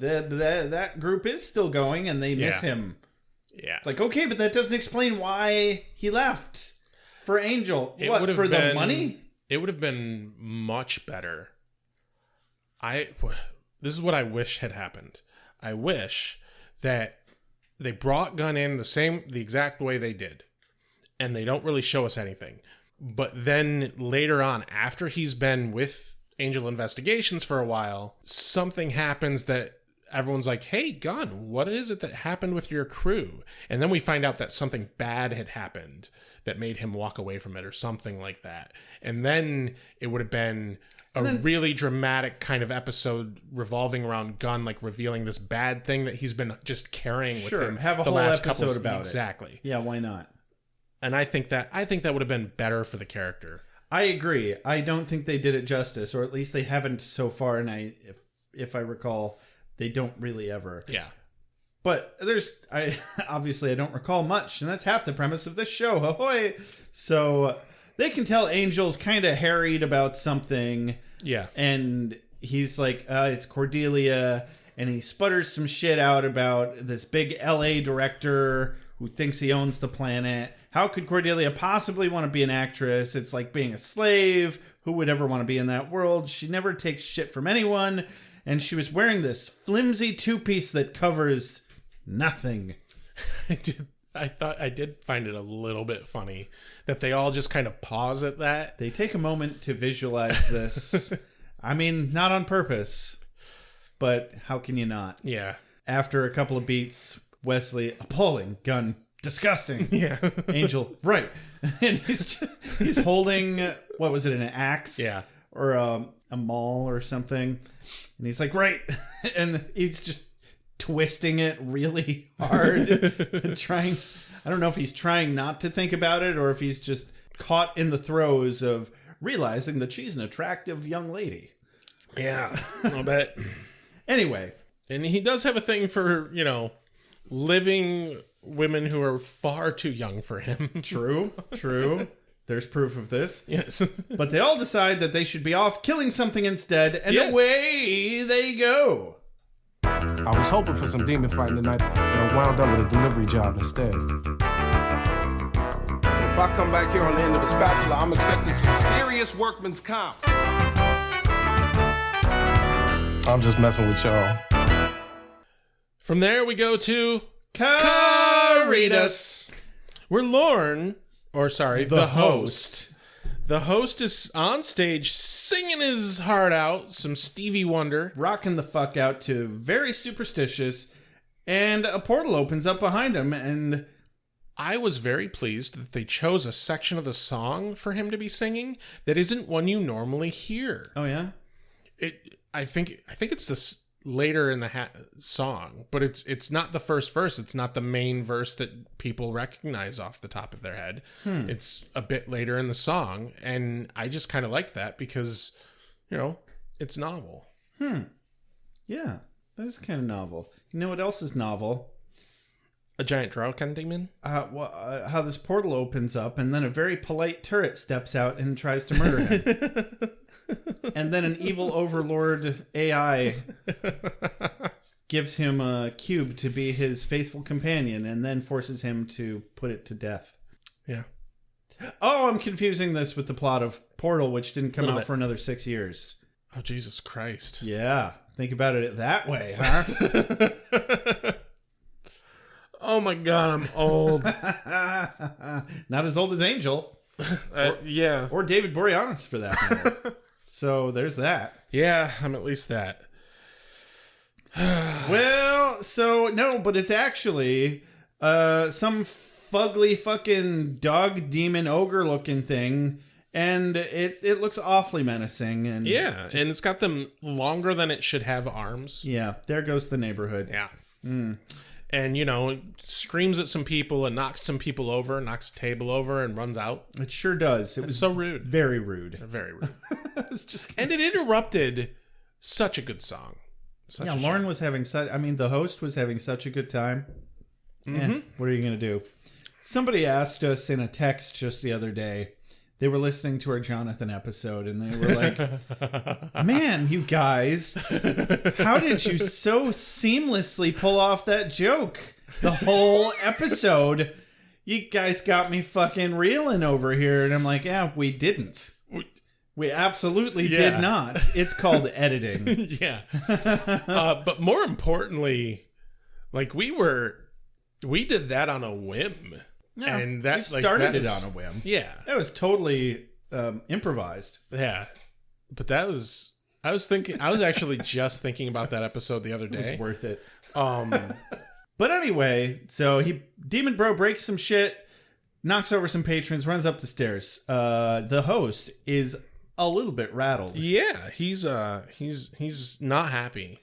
that group is still going and they miss him. Yeah. It's like, okay, but that doesn't explain why he left for Angel. For the money? It would have been much better. This is what I wish had happened. I wish that they brought Gunn in the exact way they did. And they don't really show us anything. But then later on, after he's been with Angel Investigations for a while, something happens that everyone's like, hey, Gunn, what is it that happened with your crew? And then we find out that something bad had happened that made him walk away from it or something like that. And then it would have been really dramatic kind of episode revolving around Gunn, like revealing this bad thing that he's been just carrying with him have a the whole last episode couple about exactly. Yeah, why not? And I think that would have been better for the character. I agree. I don't think they did it justice, or at least they haven't so far. And if I recall, they don't really ever. Yeah. But obviously I don't recall much, and that's half the premise of this show. Ahoy! So they can tell Angel's kind of harried about something. Yeah. And he's like, it's Cordelia, and he sputters some shit out about this big LA director who thinks he owns the planet. How could Cordelia possibly want to be an actress? It's like being a slave. Who would ever want to be in that world? She never takes shit from anyone. And she was wearing this flimsy two-piece that covers nothing. I did find it a little bit funny that they all just kind of pause at that. They take a moment to visualize this. I mean, not on purpose, but how can you not? Yeah. After a couple of beats, Wesley, appalling, Gunn, disgusting. Yeah. Angel, right. And he's holding, what was it, an axe? Yeah. Or a maul or something. And he's like, right. And he's just twisting it really hard. I don't know if he's trying not to think about it or if he's just caught in the throes of realizing that she's an attractive young lady. Yeah, I'll bet. Anyway. And he does have a thing for, living women who are far too young for him. True. There's proof of this. Yes. But they all decide that they should be off killing something instead, and away they go. I was hoping for some demon fighting tonight, but I wound up with a delivery job instead. If I come back here on the end of a spatula, I'm expecting some serious workman's comp. I'm just messing with y'all. From there, we go to Caritas, where Lorne, the host. The host is on stage singing his heart out, some Stevie Wonder. Rocking the fuck out to Very Superstitious, and a portal opens up behind him, and I was very pleased that they chose a section of the song for him to be singing that isn't one you normally hear. Oh, yeah? I think it's this later in the song, but it's not the first verse. It's not the main verse that people recognize off the top of their head. It's a bit later in the song, and I just kind of like that because, it's novel. Yeah, that is kind of novel. You know what else is novel? A giant Draukan demon? How this portal opens up, and then a very polite turret steps out and tries to murder him. And then an evil overlord AI gives him a cube to be his faithful companion, and then forces him to put it to death. Yeah. Oh, I'm confusing this with the plot of Portal, which didn't come out bit. for another 6 years. Oh, Jesus Christ. Yeah, think about it that way, huh? Oh my God, I'm old. Not as old as Angel. Yeah. Or David Boreanaz, for that matter. So there's that. Yeah, I'm at least that. Well, so no, but it's actually some fugly fucking dog demon ogre looking thing And it looks awfully menacing. And Yeah, and it's got them longer than it should have arms. yeah, there goes the neighborhood. Yeah. And, you know, it screams at some people and knocks some people over, knocks a table over and runs out. It sure does. It was So rude. very rude. Very rude. It was just And it interrupted such a good song. Such yeah, a Lauren shame. was having such. I mean, the host was having such a good time. What are you gonna do? Somebody asked us in a text just the other day. They were listening to our Jonathan episode, and they were like, "Man, you guys, how did you so seamlessly pull off that joke the whole episode? You guys got me fucking reeling over here." And I'm like, "Yeah, we didn't. We absolutely did not. It's called editing." Yeah. But more importantly, like we did that on a whim. Yeah, and that we like, started that it was- on a whim. Yeah. That was totally improvised. Yeah. But I was actually just thinking about that episode the other It day. was worth it. Um But anyway, so Demon Bro breaks some shit, knocks over some patrons, runs up the stairs. The host is a little bit rattled. yeah, he's not happy.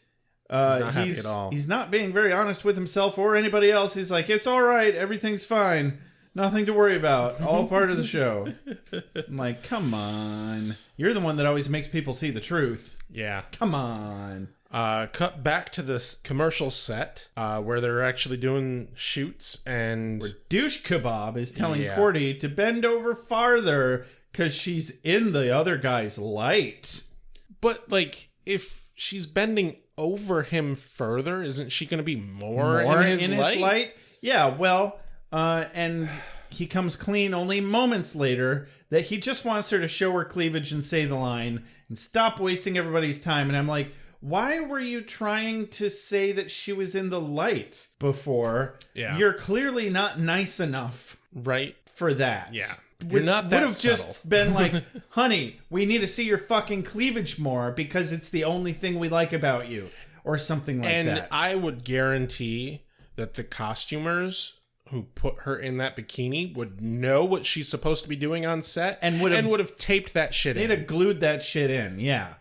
not happy at all. He's not being very honest with himself or anybody else. He's like, "It's all right, everything's fine, nothing to worry about, all part of the show." I'm like, "Come on, you're the one that always makes people see the truth. Yeah. Come on." Cut back to this commercial set where they're actually doing shoots and Douche Kebab is telling Yeah. Cordy to bend over farther because she's in the other guy's light. but like if she's bending over him further, isn't she going to be more in his light? Yeah, well, and he comes clean only moments later that he just wants her to show her cleavage and say the line and stop wasting everybody's time. And I'm like, why were you trying to say that she was in the light before? Yeah. You're clearly not nice enough Right? for that. Yeah. You're not that would have subtle. just been like, "Honey, we need to see your fucking cleavage more because it's the only thing we like about you," or something like And that. I would guarantee that the costumers who put her in that bikini would know what she's supposed to be doing on set And would have- taped that shit They'd in. have glued that shit in. Yeah.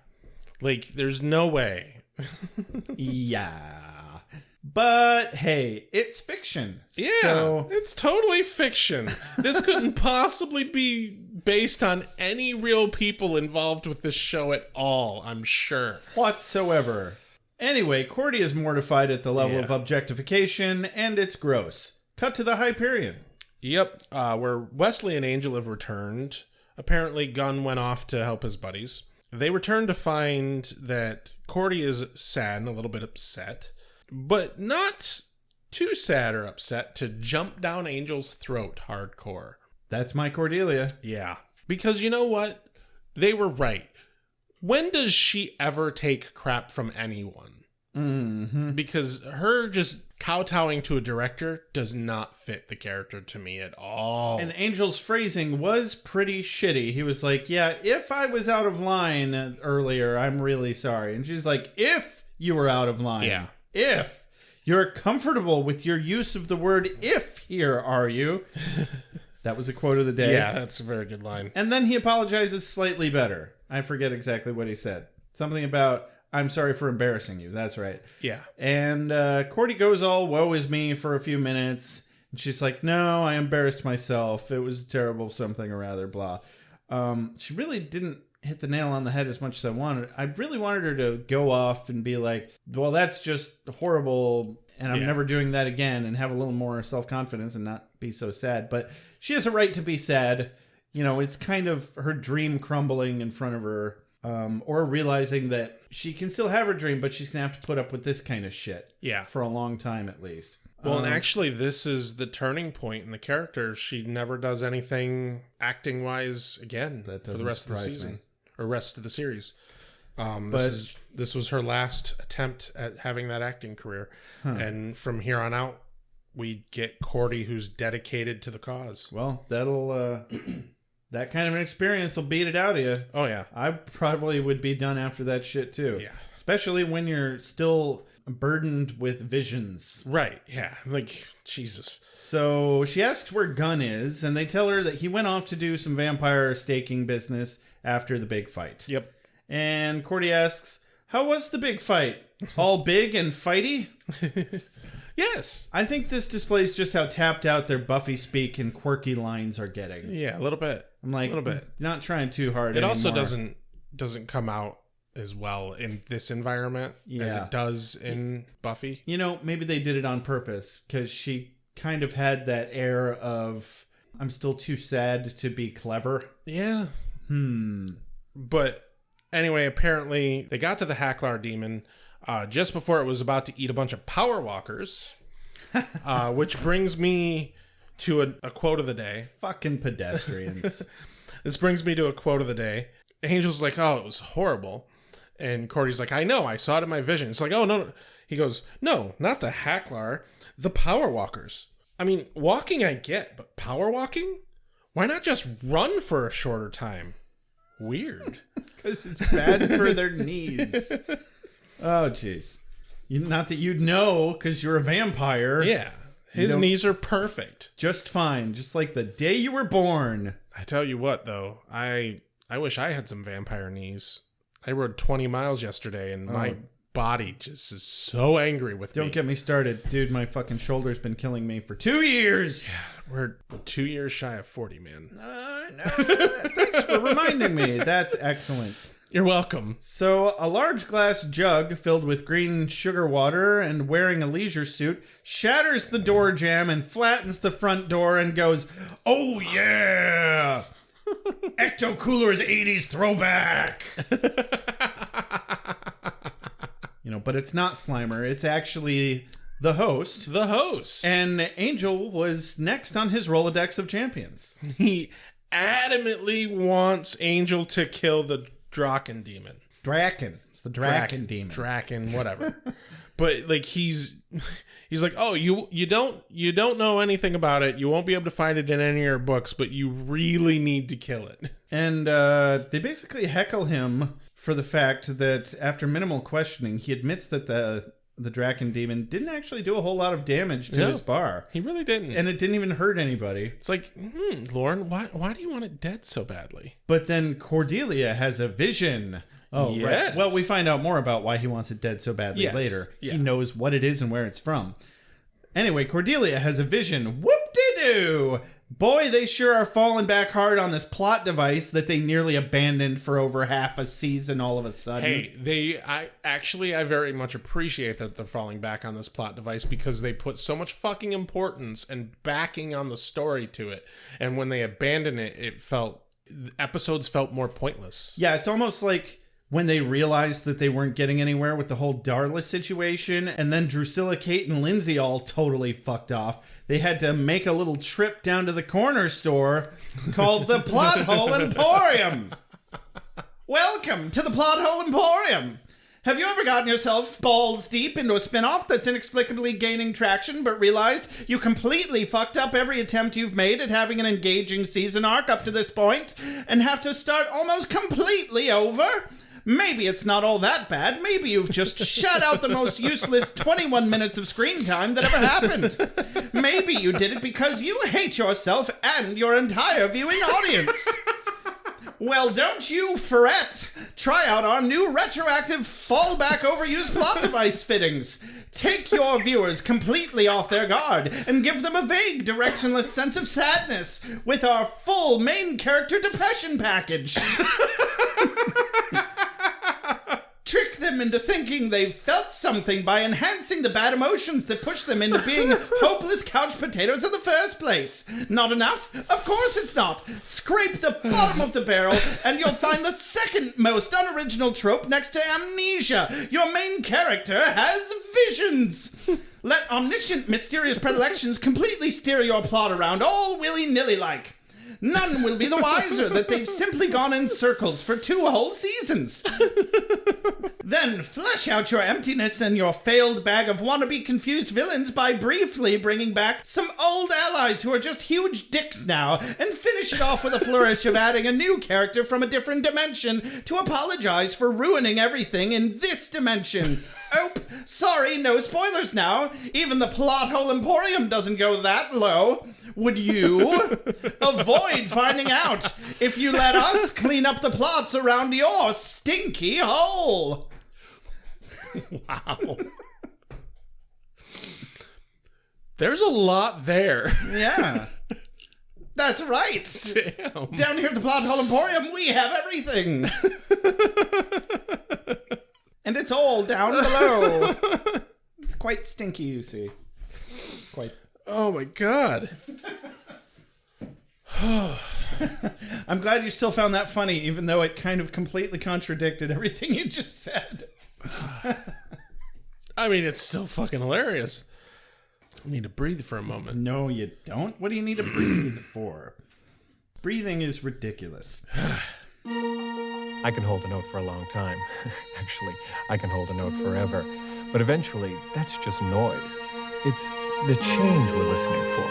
Like, there's no way. Yeah. But hey, it's fiction. Yeah, So it's totally fiction. This couldn't possibly be based on any real people involved with this show at all, I'm sure. whatsoever. Anyway, Cordy is mortified at the level Yeah. of objectification, and it's gross. Cut to the Hyperion. Yep, where Wesley and Angel have returned. Apparently, Gunn went off to help his buddies. They return to find that Cordy is sad and a little bit upset, but not too sad or upset to jump down Angel's throat hardcore. That's my Cordelia. Yeah. Because you know what? They were right. When does she ever take crap from anyone? Mm-hmm. Because her just kowtowing to a director does not fit the character to me at all. And Angel's phrasing was pretty shitty. He was like, "Yeah, if I was out of line earlier, I'm really sorry." And she's like, "If you were out of line. Yeah. If you're comfortable with your use of the word if here, are you?" That was a quote of the day. Yeah, that's a very good line. And then he apologizes slightly better. I forget exactly what he said. Something about, "I'm sorry for embarrassing you." That's right. Yeah. And Cordy goes all woe is me for a few minutes. And she's like, "No, I embarrassed myself. It was terrible something or other, blah." She really didn't hit the nail on the head as much as I wanted. I really wanted her to go off and be like, "Well, that's just horrible, and I'm Yeah. never doing that again," and have a little more self-confidence and not be so sad. But she has a right to be sad. You know, it's kind of her dream crumbling in front of her. Or realizing that she can still have her dream, but she's going to have to put up with this kind of shit. Yeah. For a long time, at least. Well, and actually, this is the turning point in the character. She never does anything acting-wise again for the doesn't rest of the surprise season. me. Or rest of the series. But- This was her last attempt at having that acting career. And from here on out, we get Cordy, who's dedicated to the cause. Well, that'll... that kind of an experience will beat it out of you. Oh, yeah. I probably would be done after that shit, too. Yeah. Especially when you're still burdened with visions. Right, yeah. Like, Jesus. So she asks where Gunn is, and they tell her that he went off to do some vampire staking business after the big fight. Yep. And Cordy asks, how was the big fight? All big and fighty? Yes. I think this displays just how tapped out their Buffy speak and quirky lines are getting. Yeah, a little bit. I'm like, a little bit. Not trying too hard It anymore. also doesn't come out as well in this environment as it does in Buffy. You know, maybe they did it on purpose because she kind of had that air of, I'm still too sad to be clever. Yeah. But anyway, apparently they got to the Hacklar demon just before it was about to eat a bunch of power walkers, which brings me to a quote of the day. Fucking pedestrians. This brings me to a quote of the day. Angel's like, oh, it was horrible. And Cordy's like, I know, I saw it in my vision. It's like, oh, no. He goes, no, not the Hacklar, the power walkers. I mean, walking I get, but power walking? Why not just run for a shorter time? Weird. Because it's bad for their knees. Oh, jeez. Not that you'd know, because you're a vampire. Yeah. His knees are perfect. Just fine. Just like the day you were born. I tell you what, though. I wish I had some vampire knees. I rode 20 miles yesterday, and my body just is so angry with me. Don't get me started. Dude, my fucking shoulder's been killing me for 2 years. Yeah, we're 2 years shy of 40, man. No, thanks for reminding me. That's excellent. You're welcome. So, a large glass jug filled with green sugar water and wearing a leisure suit shatters the door jamb and flattens the front door and goes, oh yeah! Ecto Cooler's 80s throwback! But it's not Slimer. It's actually the host. The host. And Angel was next on his Rolodex of champions. He adamantly wants Angel to kill the Draken demon. Draken. It's the Draken demon. Draken, whatever. But like he's like, oh, you don't know anything about it. You won't be able to find it in any of your books, but you really need to kill it. And they basically heckle him for the fact that after minimal questioning, he admits that the Draken demon didn't actually do a whole lot of damage to his bar. He really didn't. And it didn't even hurt anybody. It's like, Lauren, why do you want it dead so badly? But then Cordelia has a vision. Oh, yes. Right. Well, we find out more about why he wants it dead so badly later. Yeah. He knows what it is and where it's from. Anyway, Cordelia has a vision. Whoop-de-doo! Boy, they sure are falling back hard on this plot device that they nearly abandoned for over half a season all of a sudden. Hey, I very much appreciate that they're falling back on this plot device because they put so much fucking importance and backing on the story to it. And when they abandoned it, episodes felt more pointless. Yeah, it's almost like when they realized that they weren't getting anywhere with the whole Darla situation, and then Drusilla, Kate, and Lindsay all totally fucked off, they had to make a little trip down to the corner store called the Plot Hole Emporium. Welcome to the Plot Hole Emporium. Have you ever gotten yourself balls deep into a spinoff that's inexplicably gaining traction, but realized you completely fucked up every attempt you've made at having an engaging season arc up to this point, and have to start almost completely over? Maybe it's not all that bad. Maybe you've just shut out the most useless 21 minutes of screen time that ever happened. Maybe you did it because you hate yourself and your entire viewing audience. Well, don't you fret. Try out our new retroactive fallback overused plot device fittings. Take your viewers completely off their guard and give them a vague, directionless sense of sadness with our full main character depression package. Trick them into thinking they've felt something by enhancing the bad emotions that push them into being hopeless couch potatoes in the first place. Not enough? Of course it's not. Scrape the bottom of the barrel and you'll find the second most unoriginal trope next to amnesia. Your main character has visions. Let omniscient, mysterious predilections completely steer your plot around all willy-nilly like. None will be the wiser that they've simply gone in circles for 2 whole seasons. Then flesh out your emptiness and your failed bag of wannabe confused villains by briefly bringing back some old allies who are just huge dicks now, and finish it off with a flourish of adding a new character from a different dimension to apologize for ruining everything in this dimension. Oh, sorry, no spoilers now. Even the plot hole emporium doesn't go that low. Would you avoid finding out if you let us clean up the plots around your stinky hole? Wow. There's a lot there. Yeah. That's right. Damn. Down here at the Plot Hole Emporium, we have everything. And it's all down below. It's quite stinky, you see. Quite. Oh my god. I'm glad you still found that funny, even though it kind of completely contradicted everything you just said. I mean, it's still fucking hilarious. I need to breathe for a moment. No, you don't. What do you need to breathe for? Breathing is ridiculous. I can hold a note for a long time. Actually, I can hold a note forever. But eventually, that's just noise. It's the change we're listening for.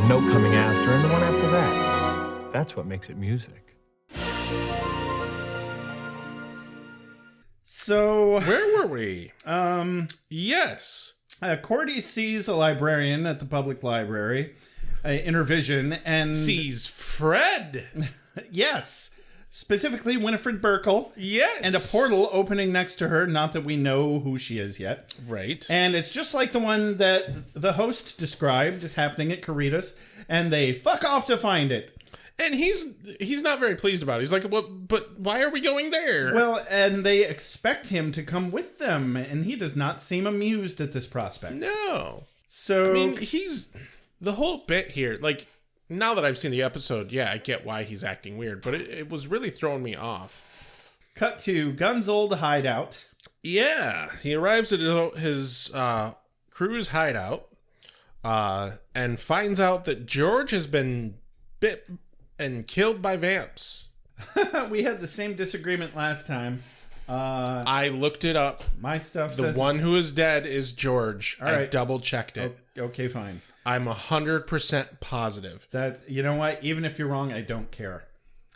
The note coming after and the one after that. That's what makes it music. So, Where were we? Yes. Cordy sees a librarian at the public library in her vision and Sees Fred. yes, specifically Winifred Burkle. Yes. And a portal opening next to her, not that we know who she is yet. Right. And it's just like the one that the host described happening at Caritas, and they fuck off to find it. And he's not very pleased about it. He's like, "What? But why are we going there?" Well, and they expect him to come with them, and he does not seem amused at this prospect. No. So I mean, he's the whole bit here. Like, now that I've seen the episode, yeah, I get why he's acting weird, but it was really throwing me off. Cut to Gunn's old hideout. Yeah, he arrives at his crew's hideout and finds out that George has been bit and killed by vamps. We had the same disagreement last time. I looked it up. My stuff The says one who is dead is George. All I right. double-checked it. Okay, fine. I'm 100% positive. That, you know what? Even if you're wrong, I don't care.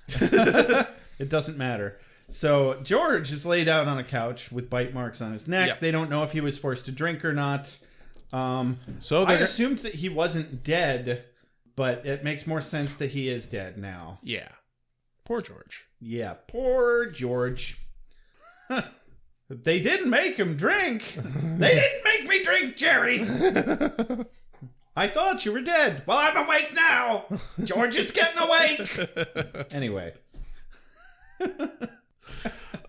It doesn't matter. So George is laid out on a couch with bite marks on his neck. Yep. They don't know if he was forced to drink or not. So I assumed that he wasn't dead, but it makes more sense that he is dead now. Yeah. Poor George. Yeah, poor George. They didn't make him drink. They didn't make me drink, Jerry. I thought you were dead. Well, I'm awake now. George is getting awake. Anyway.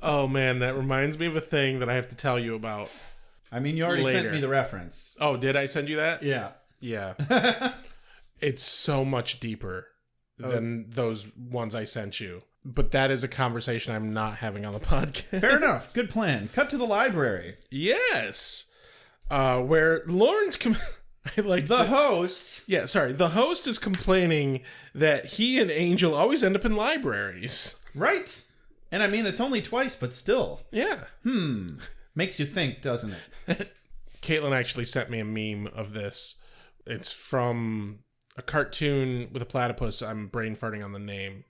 Oh, man, that reminds me of a thing that I have to tell you about. I mean, you already Later. sent me the reference. Oh, did I send you that? Yeah. Yeah. It's so much deeper than those ones I sent you. But that is a conversation I'm not having on the podcast. Fair enough. Good plan. Cut to the library. Yes. Where Lauren's... I like The host. Yeah, sorry. The host is complaining that he and Angel always end up in libraries. Right. And I mean, it's only twice, but still. Yeah. Makes you think, doesn't it? Caitlin actually sent me a meme of this. It's from a cartoon with a platypus. I'm brain farting on the name.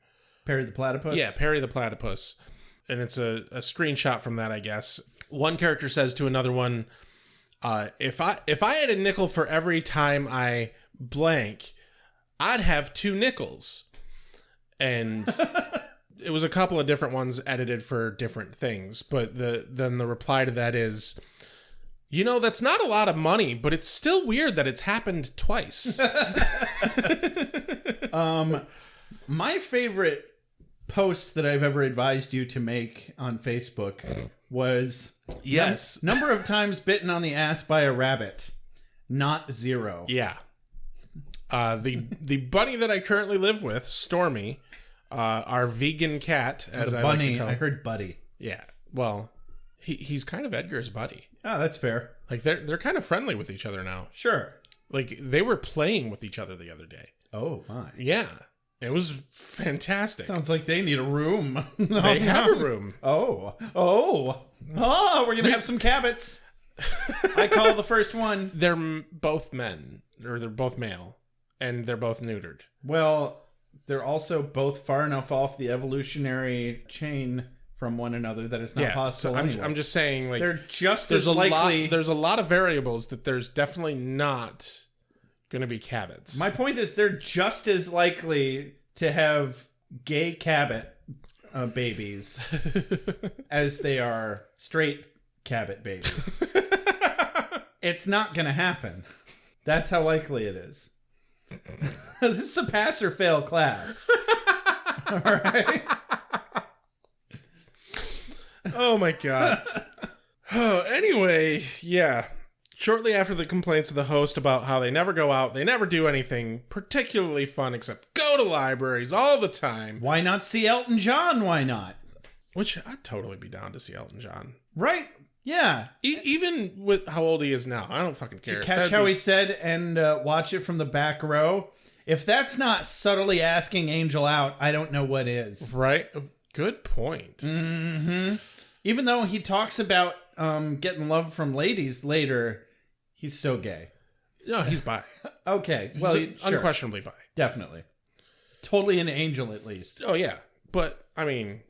Perry the Platypus? Yeah, Perry the Platypus. And it's a screenshot from that, I guess. One character says to another one, if I had a nickel for every time I blank, I'd have 2 nickels. And it was a couple of different ones edited for different things. But then the reply to that is, you know, that's not a lot of money, but it's still weird that it's happened twice. My favorite post that I've ever advised you to make on Facebook was Yes. number of times bitten on the ass by a rabbit, not 0. Yeah. The bunny that I currently live with, Stormy, our vegan cat, as The I bunny, like to call I him. heard buddy. Yeah. Well, he's kind of Edgar's buddy. Oh, that's fair. Like they're kind of friendly with each other now. Sure. Like they were playing with each other the other day. Oh, my. Yeah. It was fantastic. Sounds like they need a room. They have a room. Oh, we're going to have some cabots. I call the first one. They're both men, or they're both male, and they're both neutered. Well, they're also both far enough off the evolutionary chain from one another that it's not Yeah, possible so anyway. I'm just saying, like, They're just there's as a likely... lot. There's a lot of variables that there's definitely not going to be Cabots. My point is they're just as likely to have gay Cabot babies as they are straight Cabot babies. It's not going to happen. That's how likely it is. This is a pass or fail class. All right. Oh my god. Oh, anyway, yeah. Shortly after the complaints of the host about how they never go out, they never do anything particularly fun except go to libraries all the time. Why not see Elton John? Why not? Which I'd totally be down to see Elton John. Right? Yeah. Even with how old he is now, I don't fucking care. Catch how he said and watch it from the back row. If that's not subtly asking Angel out, I don't know what is. Right? Good point. Mm-hmm. Even though he talks about getting love from ladies later, he's so gay. No, he's bi. Okay. Well, He's sure. unquestionably bi. Definitely. Totally an angel, at least. Oh, yeah. But, I mean,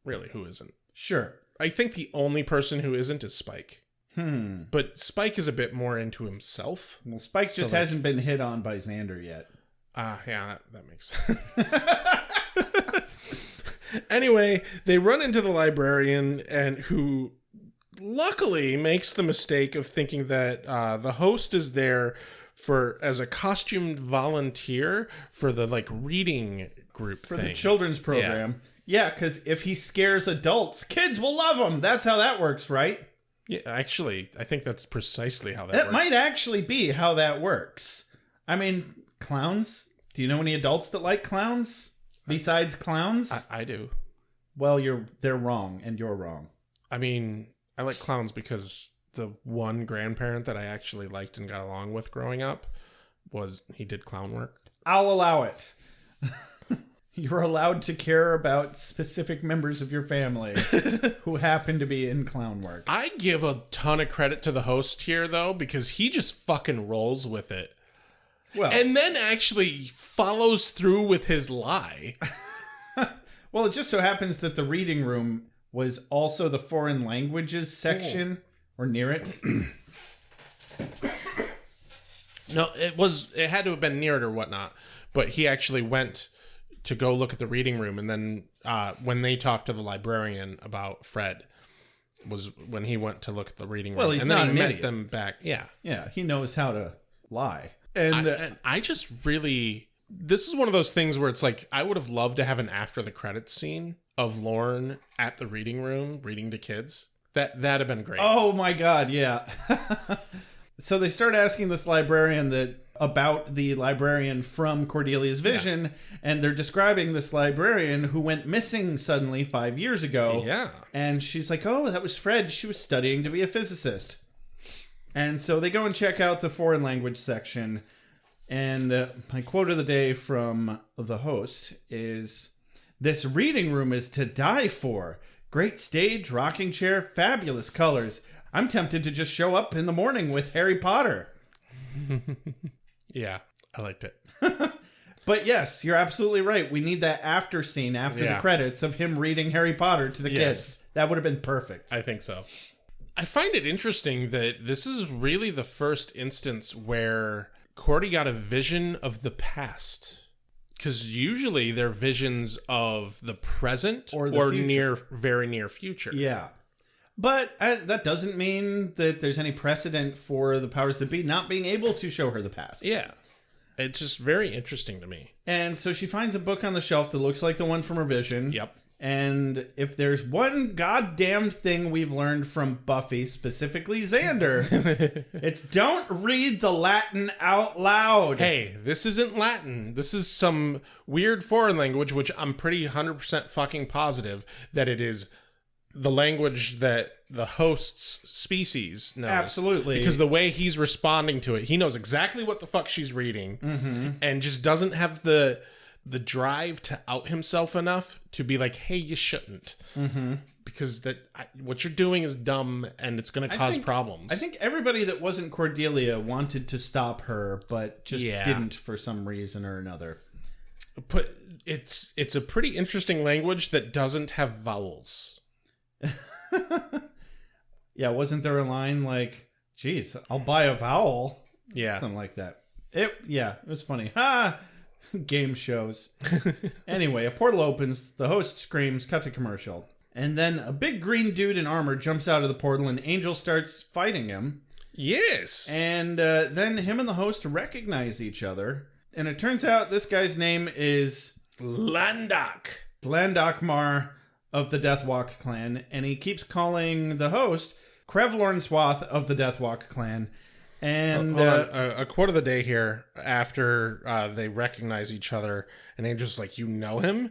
really, who isn't? Sure. I think the only person who isn't is Spike. But Spike is a bit more into himself. Well, Spike just hasn't been hit on by Xander yet. Yeah, that makes sense. Anyway, they run into the librarian, and who luckily makes the mistake of thinking that the host is there as a costumed volunteer for the reading group For thing. the children's program. Yeah, because if he scares adults, kids will love him. That's how that works, right? Yeah, actually, I think that's precisely how that That works. might actually be how that works. I mean, clowns? Do you know any adults that like clowns? Besides clowns? I do. Well, they're wrong, and you're wrong. I mean, I like clowns because the one grandparent that I actually liked and got along with growing up he did clown work. I'll allow it. You're allowed to care about specific members of your family who happen to be in clown work. I give a ton of credit to the host here, though, because he just fucking rolls with it. Well, And then actually follows through with his lie. well, it just so happens that the reading room was also the foreign languages section, or near it. No, it had to have been near it or whatnot, but he actually went to go look at the reading room, and then when they talked to the librarian about Fred, was when he went to look at the reading room. Well, he's and then not he an met idiot. them back. Yeah. Yeah, he knows how to lie. And I just really... This is one of those things where it's like, I would have loved to have an after the credits scene of Lorne at the reading room reading to kids. That'd have been great. Oh my god, yeah. So they start asking this librarian about the librarian from Cordelia's vision, and they're describing this librarian who went missing suddenly 5 years ago. Yeah. And she's like, oh, that was Fred. She was studying to be a physicist. And so they go and check out the foreign language section. And my quote of the day from the host is, "This reading room is to die for. Great stage, rocking chair, fabulous colors. I'm tempted to just show up in the morning with Harry Potter." Yeah, I liked it. But yes, you're absolutely right. We need that after scene after the credits of him reading Harry Potter to the kids. That would have been perfect. I think so. I find it interesting that this is really the first instance where Cordy got a vision of the past. Because usually they're visions of the present Or the future. very near future. Yeah. But that doesn't mean that there's any precedent for the powers that be not being able to show her the past. Yeah. It's just very interesting to me. And so she finds a book on the shelf that looks like the one from her vision. Yep. And if there's one goddamn thing we've learned from Buffy, specifically Xander, it's don't read the Latin out loud. Hey, this isn't Latin. This is some weird foreign language, which I'm pretty 100% fucking positive that it is the language that the host's species knows. Absolutely. Because the way he's responding to it, he knows exactly what the fuck she's reading and just doesn't have the drive to out himself enough to be like, hey, you shouldn't. Because what you're doing is dumb and it's going to cause problems. I think everybody that wasn't Cordelia wanted to stop her, but just didn't for some reason or another. But it's a pretty interesting language that doesn't have vowels. Yeah, wasn't there a line like, geez, I'll buy a vowel? Yeah. Something like that. It was funny. Ha! Game shows. Anyway, a portal opens, the host screams, cut to commercial. And then a big green dude in armor jumps out of the portal and Angel starts fighting him. Yes. And then him and the host recognize each other. And it turns out this guy's name is Landokmar of the Deathwalk clan. And he keeps calling the host Krevlorn Swath of the Deathwalk clan. And hold on. A quote of the day here after they recognize each other. And Angel's like, you know him?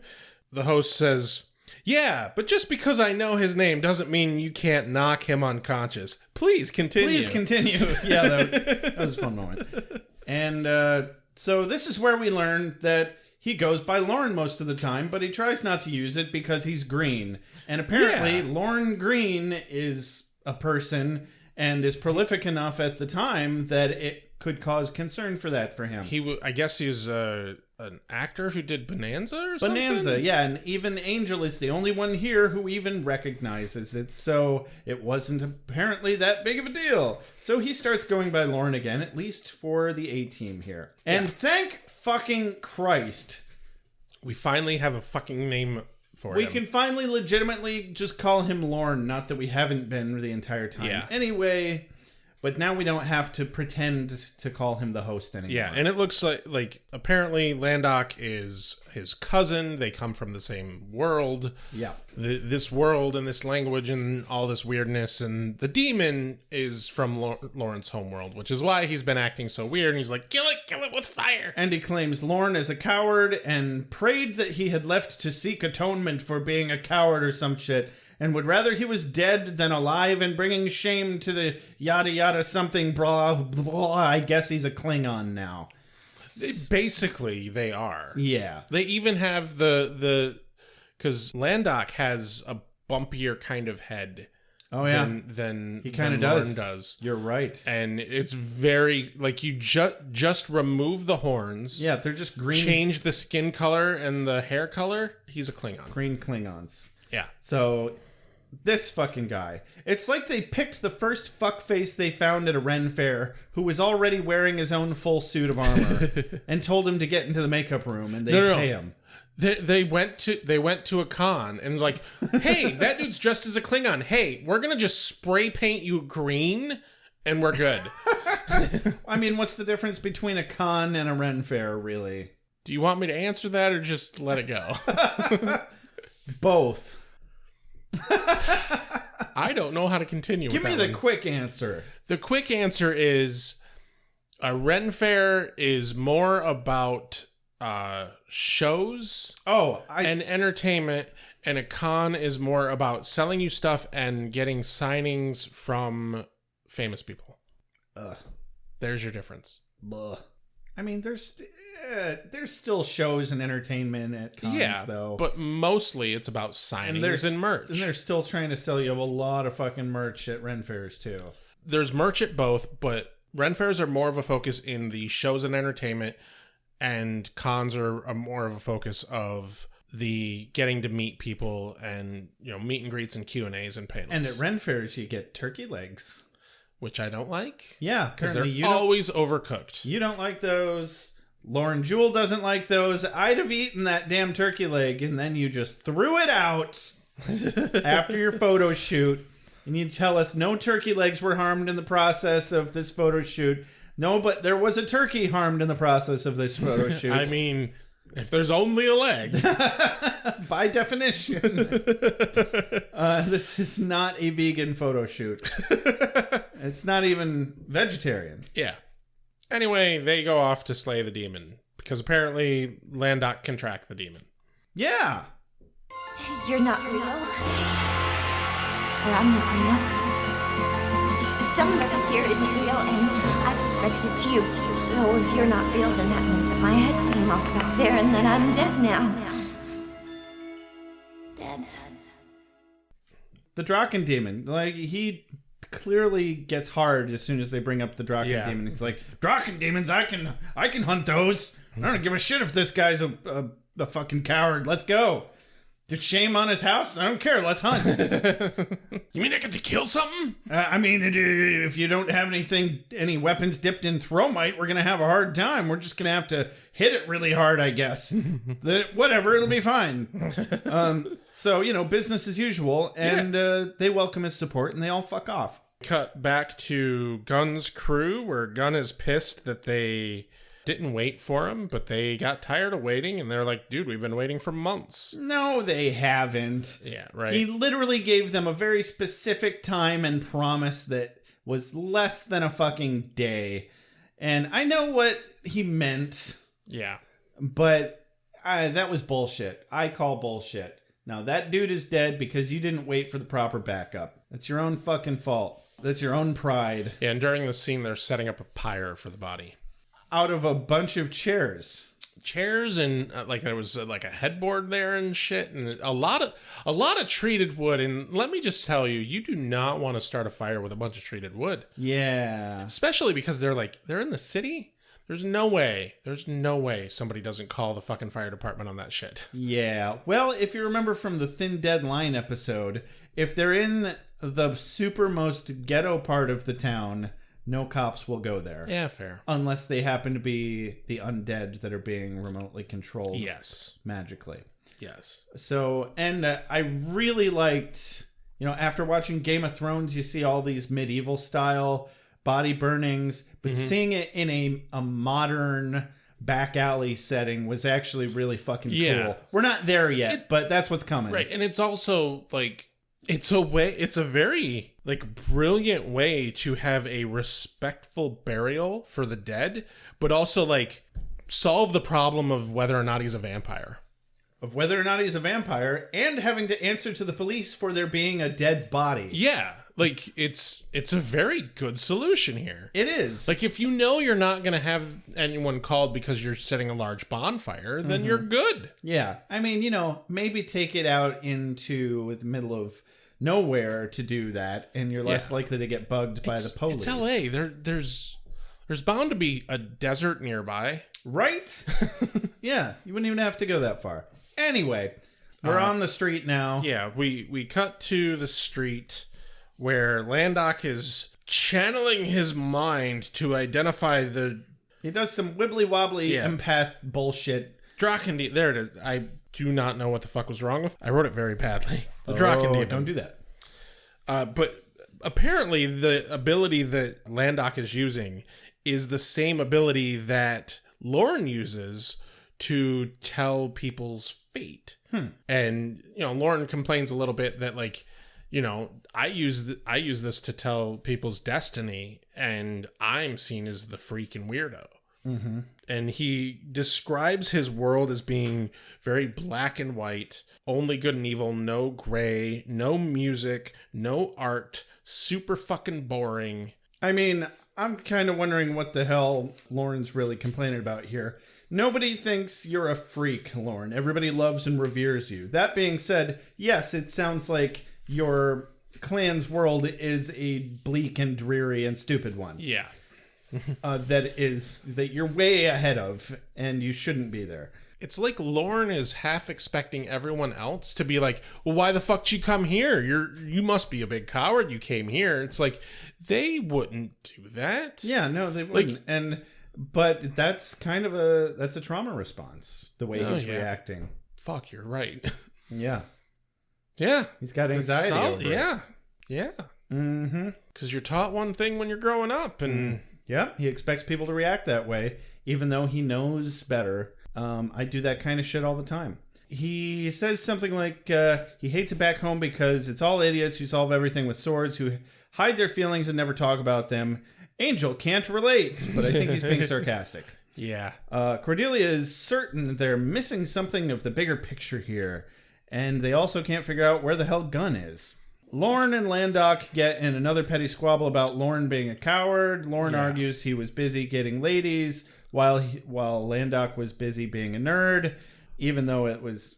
The host says, yeah, but just because I know his name doesn't mean you can't knock him unconscious. Please continue. Please continue. Yeah, that was a fun moment. And so this is where we learn that he goes by Lorne most of the time, but he tries not to use it because he's green. And apparently Lorne Green is a person and is prolific enough at the time that it could cause concern for that for him. I guess he was an actor who did Bonanza or something? Bonanza, yeah, and even Angel is the only one here who even recognizes it, so it wasn't apparently that big of a deal. So he starts going by Lorne again, at least for the A-team here. And thank fucking Christ, we finally have a fucking name for him. We can finally legitimately just call him Lorne, not that we haven't been the entire time. Yeah. Anyway, but now we don't have to pretend to call him the host anymore. Yeah, and it looks like apparently Landok is his cousin. They come from the same world. Yeah. This world and this language and all this weirdness. And the demon is from Lawrence' homeworld, which is why he's been acting so weird. And he's like, kill it with fire. And he claims Lorne is a coward and prayed that he had left to seek atonement for being a coward or some shit. And would rather he was dead than alive and bringing shame to the yada yada something blah blah. I guess he's a Klingon now. Basically, they are. Yeah. They even have the because Landok has a bumpier kind of head. Oh yeah. Than he kind of does. You're right. And it's very like you just remove the horns. Yeah, they're just green. Change the skin color and the hair color. He's a Klingon. Green Klingons. Yeah. So this fucking guy. It's like they picked the first fuckface they found at a Ren fair who was already wearing his own full suit of armor and told him to get into the makeup room and they'd pay him. They went to a con and like, hey, that dude's dressed as a Klingon. Hey, we're gonna just spray paint you green and we're good. I mean, what's the difference between a con and a Ren fair, really? Do you want me to answer that or just let it go? Both. I don't know how to continue. Give me the quick answer. The quick answer is a Ren fair is more about shows and entertainment, and a con is more about selling you stuff and getting signings from famous people. There's your difference. I mean, there's still shows and entertainment at cons, though. But mostly it's about signings and merch. And they're still trying to sell you a lot of fucking merch at Ren fairs, too. There's merch at both, but Ren fairs are more of a focus in the shows and entertainment, and cons are more of a focus of the getting to meet people and, you know, meet and greets and Q&As and panels. And at Ren fairs, you get turkey legs. Which I don't like. Yeah, because they're always overcooked. You don't like those. Lauren Jewell doesn't like those. I'd have eaten that damn turkey leg, and then you just threw it out after your photo shoot. And you tell us no turkey legs were harmed in the process of this photo shoot. No, but there was a turkey harmed in the process of this photo shoot. I mean, if there's only a leg. By definition. This is not a vegan photo shoot. It's not even vegetarian. Yeah. Anyway, they go off to slay the demon. Because apparently Landok can track the demon. Yeah. You're not real. Or I'm not real. Somebody here isn't real, and I suspect it's you. So if you're not real, then that means that my head came off back there, and that I'm dead now. Dead. The Draken demon, like, he clearly gets hard as soon as they bring up the Draken demon. He's like, Draken demons, I can hunt those. I don't give a shit if this guy's a fucking coward. Let's go. Did shame on his house? I don't care. Let's hunt. You mean I get to kill something? I mean, if you don't have any weapons dipped in thromite, we're going to have a hard time. We're just going to have to hit it really hard, I guess. Whatever, it'll be fine. So, business as usual. And they welcome his support and they all fuck off. Cut back to Gunn's crew, where Gunn is pissed that they didn't wait for him, but they got tired of waiting, and they're like, dude, we've been waiting for months. No, they haven't. Yeah, right. He literally gave them a very specific time and promise that was less than a fucking day. And I know what he meant. Yeah. But that was bullshit. I call bullshit. Now, that dude is dead because you didn't wait for the proper backup. That's your own fucking fault. That's your own pride. Yeah, and during the scene, they're setting up a pyre for the body. Out of a bunch of chairs and there was a headboard there and shit, and a lot of treated wood. And let me just tell you, you do not want to start a fire with a bunch of treated wood. Yeah, especially because they're in the city. There's no way somebody doesn't call the fucking fire department on that shit. Yeah, well, if you remember from the Thin Dead Line episode, if they're in the supermost ghetto part of the town, no cops will go there. Yeah, fair. Unless they happen to be the undead that are being remotely controlled. Yes. Magically. Yes. So, and I really liked, after watching Game of Thrones, you see all these medieval style body burnings, but seeing it in a modern back alley setting was actually really fucking cool. We're not there yet, but that's what's coming. Right, and it's also it's a very brilliant way to have a respectful burial for the dead, but also solve the problem of whether or not he's a vampire. Of whether or not he's a vampire, and having to answer to the police for there being a dead body. Yeah, it's a very good solution here. It is. If you know you're not going to have anyone called because you're setting a large bonfire, then you're good. Yeah. I mean, maybe take it out into the middle of nowhere to do that, and you're less likely to get bugged by the police. It's LA. There's bound to be a desert nearby. Right? Yeah. You wouldn't even have to go that far. Anyway, we're on the street now. Yeah, we cut to the street where Landok is channeling his mind to identify the... He does some wibbly-wobbly empath bullshit. Drakendemon. There it is. I do not know what the fuck was wrong with. I wrote it very badly. The Drakendemon. Don't do that. But apparently the ability that Landok is using is the same ability that Lauren uses to tell people's fate. And, Lauren complains a little bit that I use this to tell people's destiny, and I'm seen as the freaking weirdo. Mm-hmm. And he describes his world as being very black and white, only good and evil, no gray, no music, no art, super fucking boring. I mean, I'm kind of wondering what the hell Lauren's really complaining about here. Nobody thinks you're a freak, Lauren. Everybody loves and reveres you. That being said, yes, it sounds like your clan's world is a bleak and dreary and stupid one. Yeah. that you're way ahead of, and you shouldn't be there. It's like Lauren is half expecting everyone else to be like, well, why the fuck did you come here? You must be a big coward. You came here. It's like, they wouldn't do that. Yeah, no, they wouldn't. But that's kind of a trauma response, the way he's reacting. Fuck, you're right. Yeah. Yeah. He's got anxiety over it. Yeah. Yeah. Mm-hmm. Because you're taught one thing when you're growing up, and... Yeah, he expects people to react that way, even though he knows better. I do that kind of shit all the time. He says something like he hates it back home because it's all idiots who solve everything with swords, who hide their feelings and never talk about them. Angel can't relate, but I think he's being sarcastic. Yeah. Cordelia is certain they're missing something of the bigger picture here, and they also can't figure out where the hell Gunn is. Lauren and Landok get in another petty squabble about Lauren being a coward. Lauren argues he was busy getting ladies while Landok was busy being a nerd. Even though it was,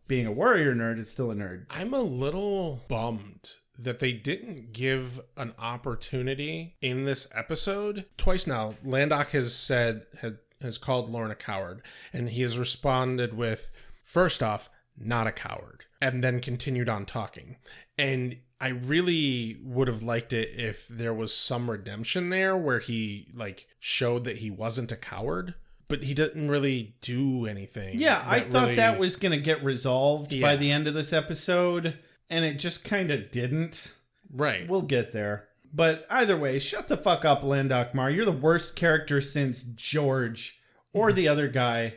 being a warrior nerd, it's still a nerd. I'm a little bummed that they didn't give an opportunity in this episode. Twice now, Landok has called Lauren a coward, and he has responded with, first off, not a coward, and then continued on talking. And I really would have liked it if there was some redemption there where he like showed that he wasn't a coward, but he didn't really do anything. Yeah, I thought that was going to get resolved by the end of this episode, and it just kind of didn't. Right. We'll get there. But either way, shut the fuck up, Landokmar. You're the worst character since George or the other guy.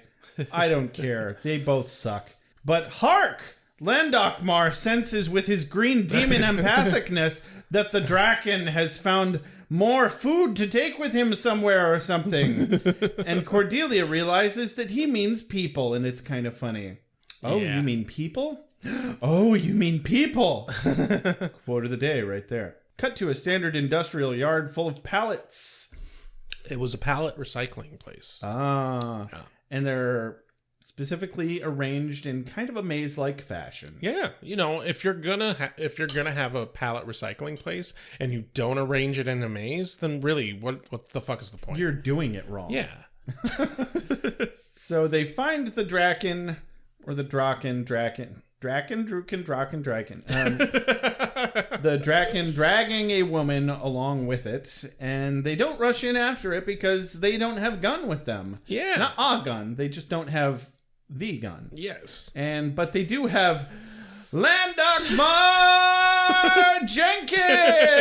I don't care. They both suck. But hark! Landokmar senses with his green demon empathicness that the Draken has found more food to take with him somewhere or something. And Cordelia realizes that he means people, and it's kind of funny. Oh, you mean people? Oh, you mean people. Quote of the day right there. Cut to a standard industrial yard full of pallets. It was a pallet recycling place. Ah. Yeah. And they're specifically arranged in kind of a maze-like fashion. Yeah, you know, if you're gonna have a pallet recycling place and you don't arrange it in a maze, then really, what the fuck is the point? You're doing it wrong. Yeah. So they find the Draken, or the Draken. The Draken dragging a woman along with it, and they don't rush in after it because they don't have gun with them. Yeah. Not a gun, they just don't have the gun. Yes. But they do have Landokmar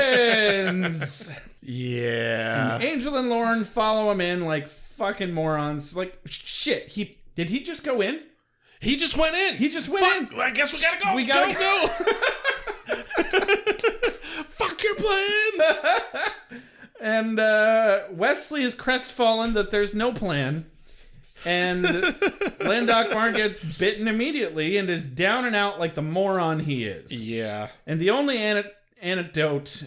Jenkins! Yeah. And Angel and Lauren follow him in like fucking morons. Like, shit, did he just go in? He just went in. He just went in. I guess we gotta go. We gotta go. Fuck your plans. And Wesley is crestfallen that there's no plan. And Landokmar gets bitten immediately and is down and out like the moron he is. Yeah. And the only antidote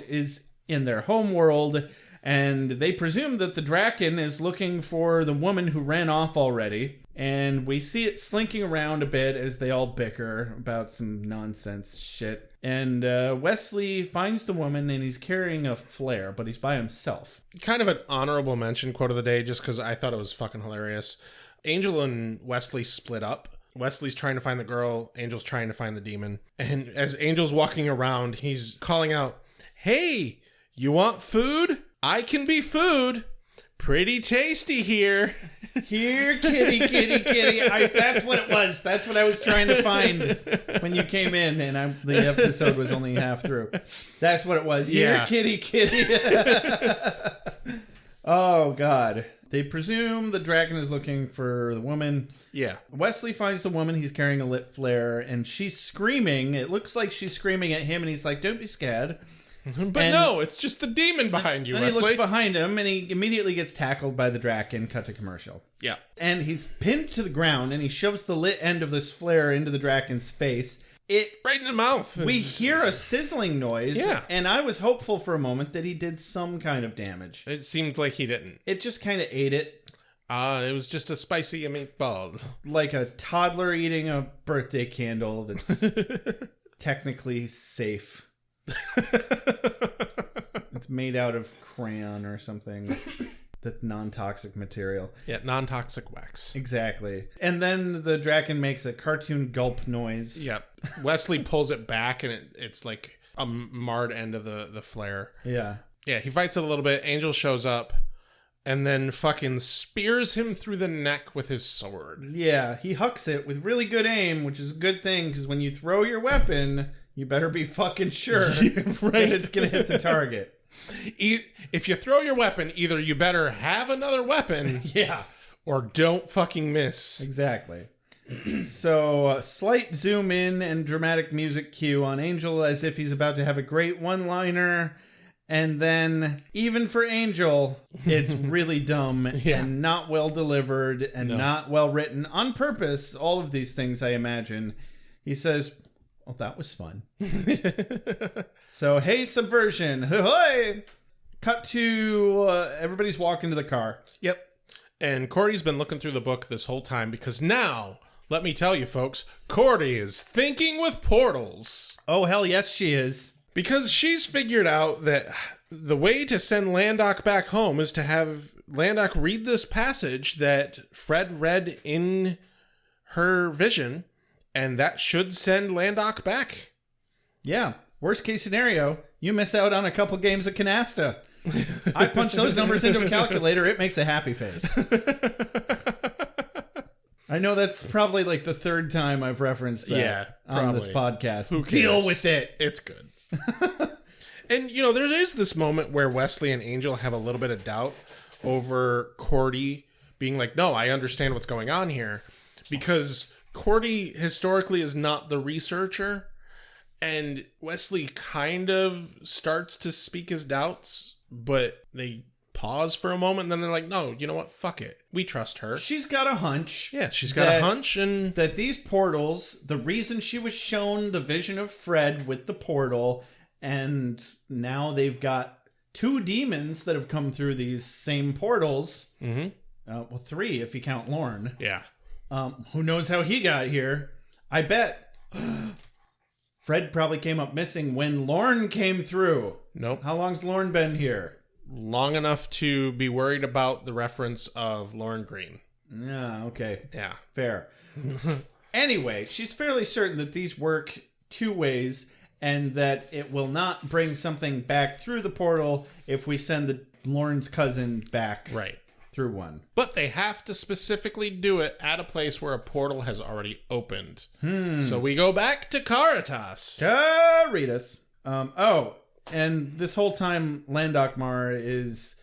is in their home world. And they presume that the Draken is looking for the woman who ran off already. And we see it slinking around a bit as they all bicker about some nonsense shit. And Wesley finds the woman and he's carrying a flare, but he's by himself. Kind of an honorable mention quote of the day, just because I thought it was fucking hilarious. Angel and Wesley split up. Wesley's trying to find the girl. Angel's trying to find the demon. And as Angel's walking around, he's calling out, "Hey, you want food? I can be food. Pretty tasty here." Here, kitty. That's what it was. That's what I was trying to find when you came in, and the episode was only half through. That's what it was. Here, kitty. Oh, God. They presume the Draken is looking for the woman. Yeah. Wesley finds the woman. He's carrying a lit flare, and she's screaming. It looks like she's screaming at him, and he's like, "Don't be scared." But no, it's just the demon behind you, and Wesley. He looks behind him, and he immediately gets tackled by the Draken. Cut to commercial. Yeah. And he's pinned to the ground, and he shoves the lit end of this flare into the Draken's face. Right in the mouth. We hear a sizzling noise, yeah. And I was hopeful for a moment that he did some kind of damage. It seemed like he didn't. It just kind of ate it. It was just a spicy meatball. Like a toddler eating a birthday candle that's technically safe. It's made out of crayon or something. That's non-toxic material. Yeah, non-toxic wax. Exactly. And then the Draken makes a cartoon gulp noise. Yep. Wesley pulls it back, and it's like a marred end of the flare. Yeah. Yeah, he fights it a little bit. Angel shows up, and then fucking spears him through the neck with his sword. Yeah, he hucks it with really good aim, which is a good thing, because when you throw your weapon, you better be fucking sure that it's going to hit the target. If you throw your weapon, either you better have another weapon, yeah, or don't fucking miss. Exactly. So, slight zoom in and dramatic music cue on Angel as if he's about to have a great one-liner, and then even for Angel, it's really dumb and not well delivered and not well written on purpose. All of these things, I imagine. He says, "Well, that was fun." So, hey, subversion. Hey! Cut to everybody's walking to the car. Yep. And Cordy's been looking through the book this whole time because now, let me tell you folks, Cordy is thinking with portals. Oh, hell yes, she is. Because she's figured out that the way to send Landok back home is to have Landok read this passage that Fred read in her vision, and that should send Landok back. Yeah. Worst case scenario, you miss out on a couple games of canasta. I punch those numbers into a calculator, it makes a happy face. I know that's probably like the third time I've referenced that on this podcast. Who cares? Deal with it. It's good. And, you know, there is this moment where Wesley and Angel have a little bit of doubt over Cordy being like, no, I understand what's going on here. Because Cordy historically is not the researcher. And Wesley kind of starts to speak his doubts, but they pause for a moment, and then they're like, no, you know what? Fuck it. We trust her. She's got a hunch. Yeah, she's got a hunch. And that these portals, the reason she was shown the vision of Fred with the portal, and now they've got 2 demons that have come through these same portals. Mm-hmm. Well, 3 if you count Lorne. Yeah. Who knows how he got here? I bet Fred probably came up missing when Lorne came through. Nope. How long's Lorne been here? Long enough to be worried about the reference of Lorne Green. Yeah, okay. Yeah. Fair. Anyway, she's fairly certain that these work 2 ways, and that it will not bring something back through the portal if we send Lorne's cousin back through one. But they have to specifically do it at a place where a portal has already opened. So we go back to Caritas. Caritas. And this whole time, Landokmar is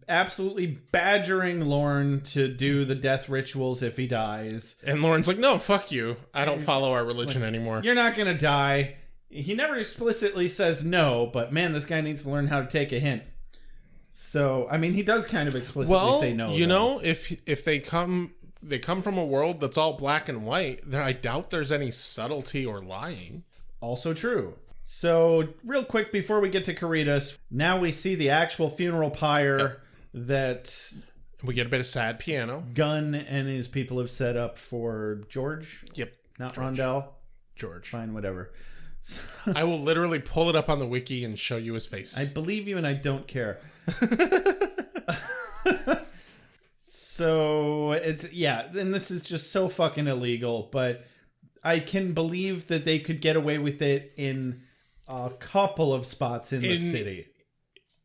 absolutely badgering Lorne to do the death rituals if he dies. And Lorne's like, no, fuck you. I don't follow our religion anymore. You're not going to die. He never explicitly says no, but man, this guy needs to learn how to take a hint. So, I mean, he does kind of explicitly say no. You know, if they come from a world that's all black and white, then I doubt there's any subtlety or lying. Also true. So, real quick before we get to Caritas, now we see the actual funeral pyre that we get a bit of sad piano. Gunn and his people have set up for George. Yep. Not George. Rondell. George. Fine, whatever. I will literally pull it up on the wiki and show you his face. I believe you and I don't care. So, and this is just so fucking illegal, but I can believe that they could get away with it in a couple of spots in the city.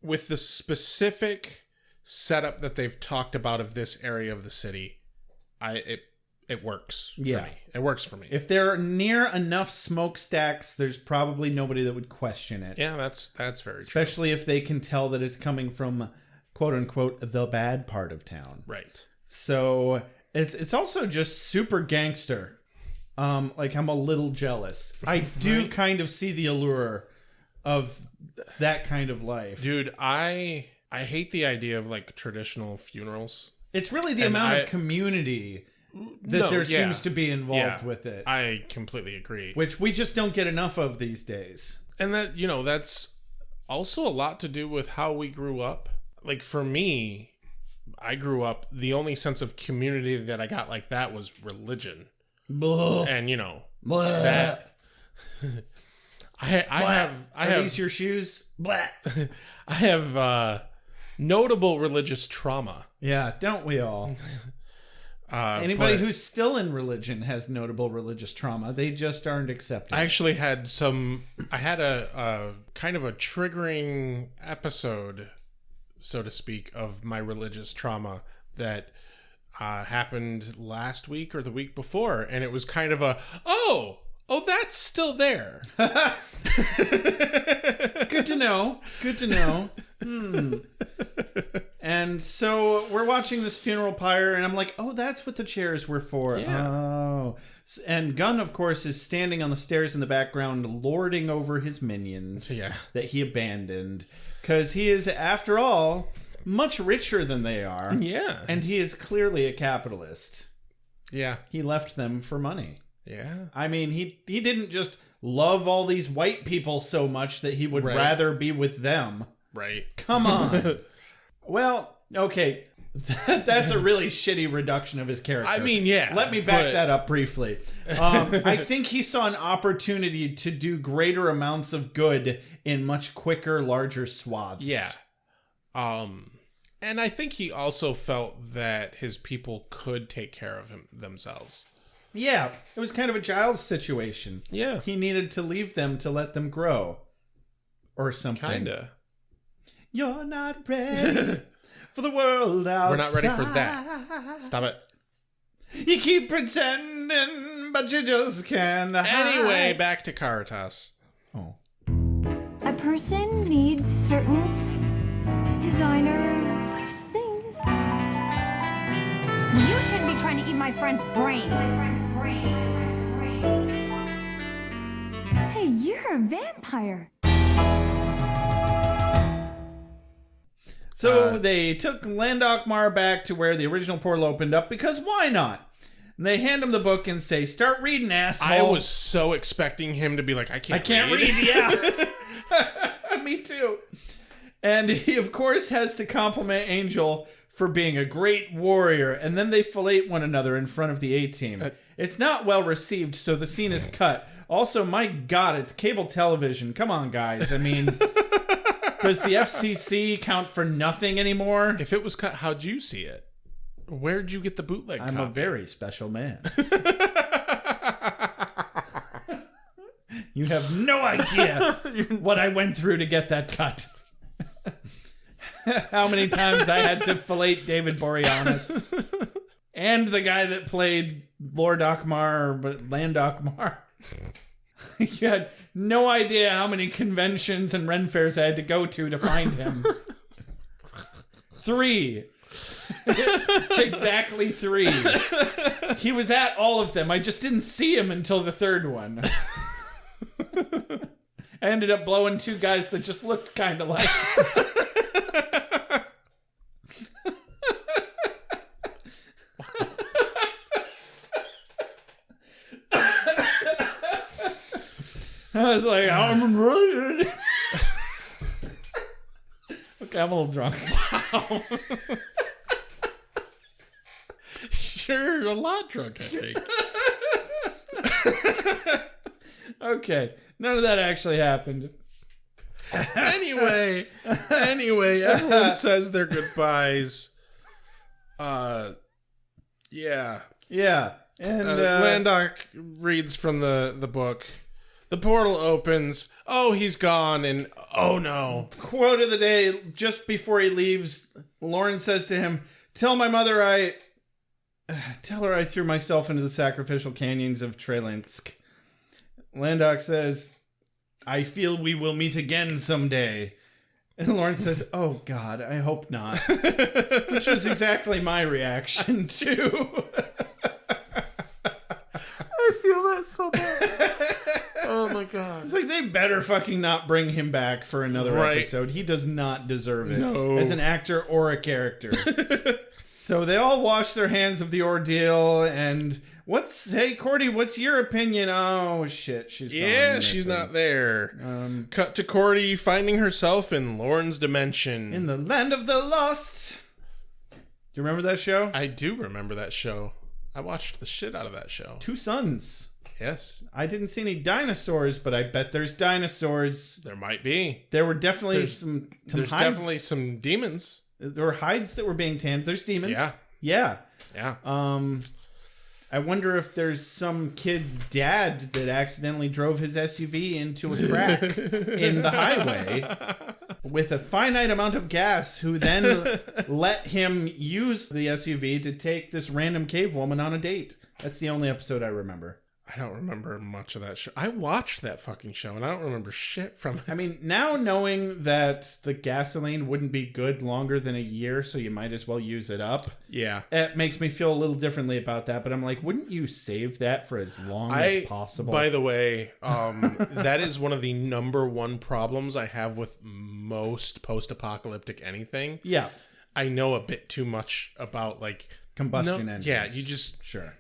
With the specific setup that they've talked about of this area of the city, it works for me. It works for me. If they're near enough smokestacks, there's probably nobody that would question it. Yeah, that's very true. Especially if they can tell that it's coming from, quote unquote, the bad part of town. Right. So it's also just super gangster. Like, I'm a little jealous. I do kind of see the allure of that kind of life. Dude, I hate the idea of like traditional funerals. It's really the amount of community that there seems to be involved with it. I completely agree. Which we just don't get enough of these days. And that, you know, that's also a lot to do with how we grew up. Like, for me, I grew up, the only sense of community that I got like that was religion. Blah. And, you know, Blah. that... I have... Are these your shoes? Blah. I have notable religious trauma. Yeah, don't we all? Anybody who's still in religion has notable religious trauma. They just aren't accepted. I actually had a kind of a triggering episode, so to speak, of my religious trauma that happened last week or the week before. And it was kind of oh, that's still there. Good to know. And so we're watching this funeral pyre, and I'm like, oh, that's what the chairs were for. Yeah. Oh. And Gunn, of course, is standing on the stairs in the background, lording over his minions that he abandoned. Because he is, after all, much richer than they are. Yeah. And he is clearly a capitalist. Yeah. He left them for money. Yeah. I mean, he didn't just love all these white people so much that he would rather be with them. Right. Come on. Well, okay. That's a really shitty reduction of his character. I mean, yeah. Let me back that up briefly. I think he saw an opportunity to do greater amounts of good in much quicker, larger swaths. Yeah. And I think he also felt that his people could take care of themselves. Yeah, it was kind of a child's situation. Yeah. He needed to leave them to let them grow. Or something. Kinda. You're not ready for the world outside. We're not ready for that. Stop it. You keep pretending, but you just can't hide. Anyway, back to Caritas. Oh. A person needs certain designer things. You shouldn't be trying to eat my friend's brains. Hey, you're a vampire. So they took Landokmar back to where the original portal opened up, because why not? And they hand him the book and say, start reading, asshole. I was so expecting him to be like, I can't read. Yeah. Me too. And he, of course, has to compliment Angel for being a great warrior. And then they fillet one another in front of the A-Team. It's not well received, so the scene is cut. Also, my God, it's cable television. Come on, guys. I mean... Does the FCC count for nothing anymore? If it was cut, how'd you see it? Where'd you get the bootleg I'm copy? a very special man. You have no idea what I went through to get that cut. How many times I had to fillet David Boreanaz. And the guy that played Landokmar. You had no idea how many conventions and Ren fairs I had to go to find him. 3. Exactly 3. He was at all of them. I just didn't see him until the 3rd one. I ended up blowing 2 guys that just looked kind of like... I was like, I'm really... Okay, I'm a little drunk. Wow. You're a lot drunk, I think. Okay, none of that actually happened. Anyway, everyone says their goodbyes. Yeah. Yeah, and... Landok reads from the book. The portal opens. Oh, he's gone, and oh no. Quote of the day, just before he leaves, Lauren says to him, tell her I threw myself into the sacrificial canyons of Trelinsk. Landok says, I feel we will meet again someday. And Lauren says, oh God, I hope not. Which was exactly my reaction too. I feel that so bad. Oh my God. It's like they better fucking not bring him back for another episode. He does not deserve it as an actor or a character. So they all wash their hands of the ordeal, and hey Cordy, what's your opinion? Oh shit, she's gone. Yeah, she's not there. Cut to Cordy finding herself in Lauren's dimension. In the land of the lost. Do you remember that show? I do remember that show. I watched the shit out of that show. 2 Sons. Yes. I didn't see any dinosaurs, but I bet there's dinosaurs. There might be. There were definitely some There's hides. definitely some demons. There were hides that were being tanned. There's demons. Yeah. I wonder if there's some kid's dad that accidentally drove his SUV into a crack in the highway with a finite amount of gas, who then let him use the SUV to take this random cave woman on a date. That's the only episode I remember. I don't remember much of that show. I watched that fucking show, and I don't remember shit from it. I mean, now knowing that the gasoline wouldn't be good longer than a year, so you might as well use it up. Yeah. It makes me feel a little differently about that, but I'm like, wouldn't you save that for as long as possible? By the way, that is one of the number one problems I have with most post-apocalyptic anything. Yeah. I know a bit too much about, like... combustion engines. Yeah, you just... Sure.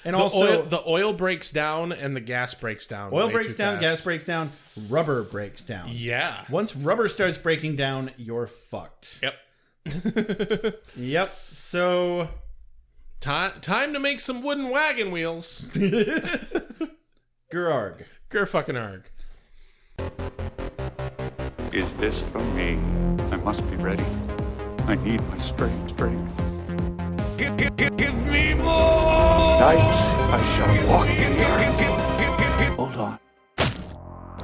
And the oil breaks down and the gas breaks down. Oil breaks down, gas breaks down, rubber breaks down. Yeah. Once rubber starts breaking down, you're fucked. Yep. Yep. So time to make some wooden wagon wheels. Gerarg. Ger fucking arg. Is this for me? I must be ready. I need my strength. Give me more! Night, I shall walk the earth. Hold on.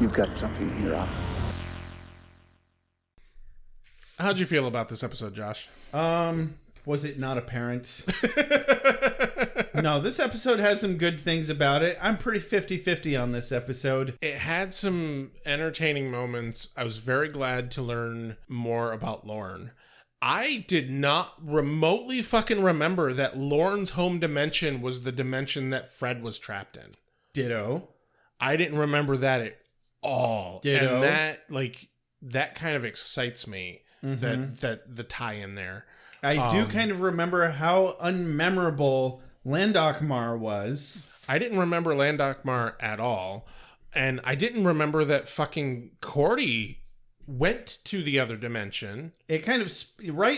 You've got something in your eye. How'd you feel about this episode, Josh? Was it not apparent? No, this episode has some good things about it. I'm pretty 50-50 on this episode. It had some entertaining moments. I was very glad to learn more about Lorne. I did not remotely fucking remember that Lorne's home dimension was the dimension that Fred was trapped in. Ditto. I didn't remember that at all. Ditto. And that kind of excites me, that the tie-in there. I do kind of remember how unmemorable Landokmar was. I didn't remember Landokmar at all. And I didn't remember that fucking Cordy went to the other dimension. It kind of...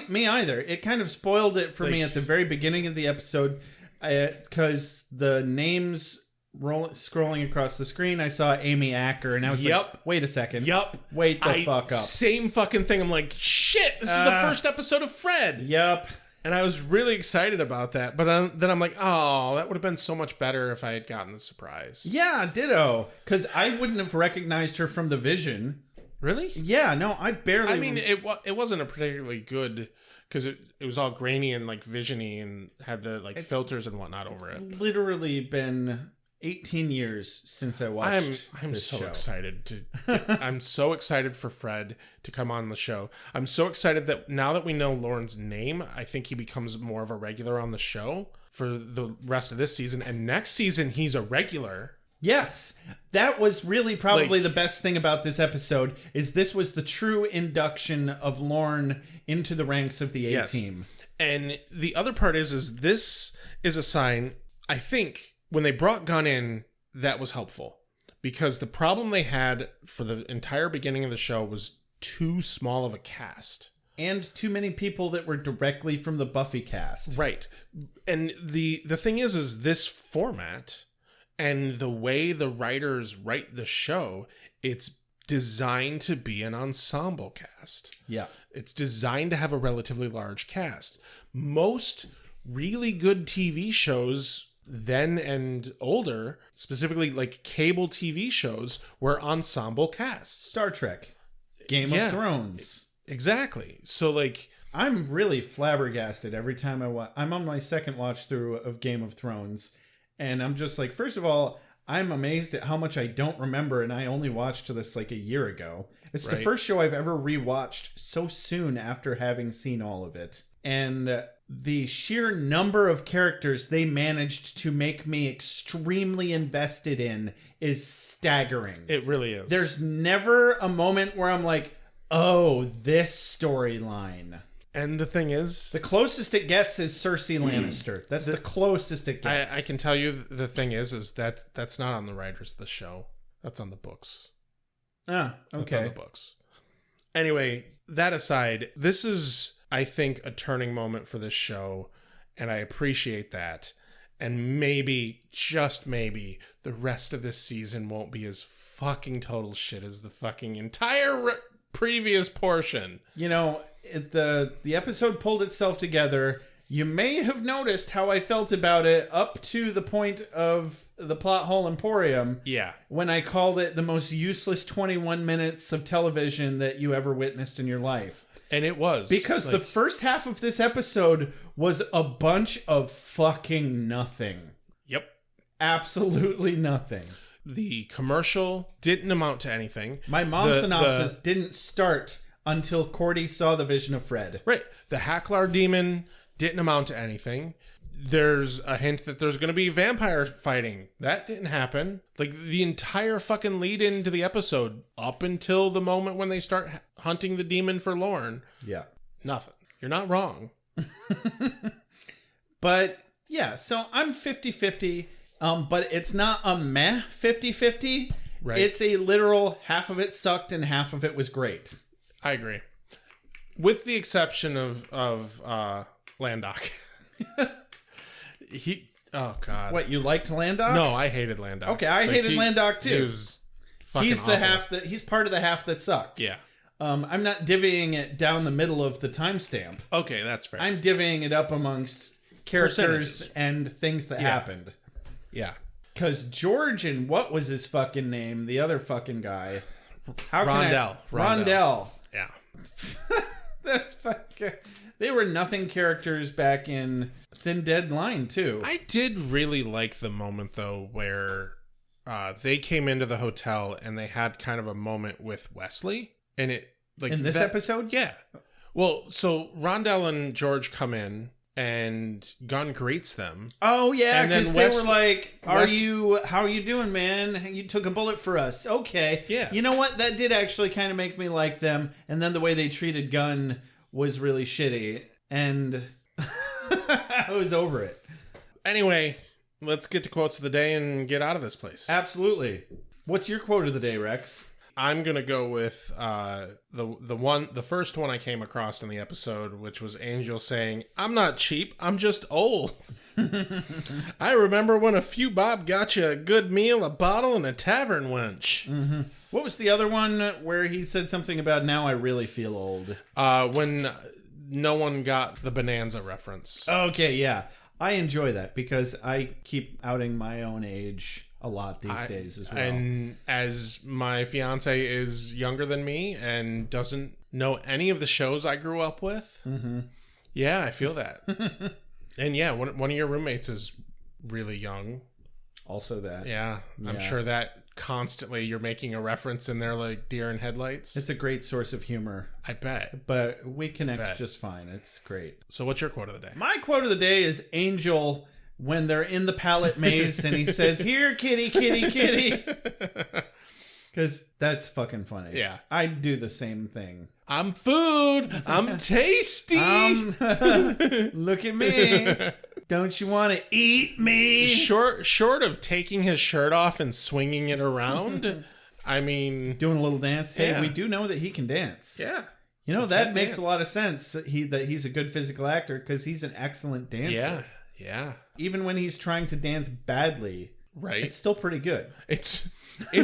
me either. It kind of spoiled it for me at the very beginning of the episode. Because the names... scrolling across the screen, I saw Amy Acker, and I was like, wait a second. Wait the fuck up. Same fucking thing. I'm like, shit, this is the first episode of Fred. Yep. And I was really excited about that. But then I'm like, oh, that would have been so much better if I had gotten the surprise. Yeah, ditto. Because I wouldn't have recognized her from the Vision. Really? Yeah, no, I barely... I mean, it wasn't a particularly good... Because it was all grainy and like visiony and had the filters and whatnot over it. Literally been 18 years since I watched I'm this so show. excited I'm so excited for Fred to come on the show. I'm so excited that now that we know Lauren's name, I think he becomes more of a regular on the show for the rest of this season. And next season, he's a regular. Yes, that was really probably the best thing about this episode, is this was the true induction of Lorne into the ranks of the A-Team. And the other part is this is a sign, I think, when they brought Gunn in, that was helpful. Because the problem they had for the entire beginning of the show was too small of a cast. And too many people that were directly from the Buffy cast. Right. And the thing is this format... And the way the writers write the show, it's designed to be an ensemble cast. Yeah. It's designed to have a relatively large cast. Most really good TV shows then and older, specifically like cable TV shows, were ensemble casts. Star Trek. Game of Thrones. Exactly. So like... I'm really flabbergasted every time I watch. I'm on my second watch through of Game of Thrones. And I'm just like, first of all, I'm amazed at how much I don't remember, and I only watched this like a year ago. It's the first show I've ever rewatched so soon after having seen all of it. And the sheer number of characters they managed to make me extremely invested in is staggering. It really is. There's never a moment where I'm like, oh, this storyline. And the thing is... The closest it gets is Cersei Lannister. That's the closest it gets. I can tell you the thing is that's not on the writers of the show. That's on the books. Ah, okay. That's on the books. Anyway, that aside, this is, I think, a turning moment for this show, and I appreciate that. And maybe, just maybe, the rest of this season won't be as fucking total shit as the fucking entire previous portion. You know... The episode pulled itself together. You may have noticed how I felt about it up to the point of the plot hole Emporium. Yeah. When I called it the most useless 21 minutes of television that you ever witnessed in your life. And it was. Because the first half of this episode was a bunch of fucking nothing. Yep. Absolutely nothing. The commercial didn't amount to anything. My mom's synopsis didn't start until Cordy saw the vision of Fred. Right. The Hacklar demon didn't amount to anything. There's a hint that there's going to be vampire fighting. That didn't happen. Like, the entire fucking lead into the episode, up until the moment when they start hunting the demon for Lorne. Yeah. Nothing. You're not wrong. But, yeah, so I'm 50-50, but it's not a meh 50-50. Right. It's a literal half of it sucked and half of it was great. I agree. With the exception of Landok. Oh, God. What, you liked Landok? No, I hated Landok. Okay, I hated Landok too. He was fucking He's awful. he's part of the half that sucked. Yeah. I'm not divvying it down the middle of the timestamp. Okay, that's fair. I'm divvying it up amongst characters and things that happened. Yeah. Because George and what was his fucking name? The other fucking guy. Rondell. Yeah. That's fucking... They were nothing characters back in Thin Dead Line, too. I did really like the moment, though, where they came into the hotel and they had kind of a moment with Wesley. And it... like in this episode? Yeah. Well, so Rondell and George come in and Gunn greets them. Oh, yeah, because they were like, how are you doing, man? You took a bullet for us. Okay. Yeah. You know what? That did actually kind of make me like them. And then the way they treated Gunn was really shitty. And I was over it. Anyway, let's get to quotes of the day and get out of this place. Absolutely. What's your quote of the day, Rex? I'm gonna go with the first one I came across in the episode, which was Angel saying, "I'm not cheap, I'm just old." I remember when a few bob got you a good meal, a bottle, and a tavern wench. Mm-hmm. What was the other one where he said something about now I really feel old? When no one got the Bonanza reference. Okay, yeah. I enjoy that because I keep outing my own age a lot these days as well. And as my fiance is younger than me and doesn't know any of the shows I grew up with, yeah, I feel that. And yeah, one of your roommates is really young. Also that. Yeah, I'm sure that constantly you're making a reference in there like deer in headlights. It's a great source of humor. I bet. But we connect just fine. It's great. So what's your quote of the day? My quote of the day is Angel when they're in the pallet maze and he says, "Here, kitty, kitty, kitty." Because that's fucking funny. Yeah. I do the same thing. I'm food. I'm tasty. Look at me. Don't you want to eat me? Short of taking his shirt off and swinging it around, I mean... doing a little dance. Hey, we do know that he can dance. Yeah. You know, that makes a lot of sense. That he's a good physical actor because he's an excellent dancer. Yeah. Yeah. Even when he's trying to dance badly, right? It's still pretty good. It's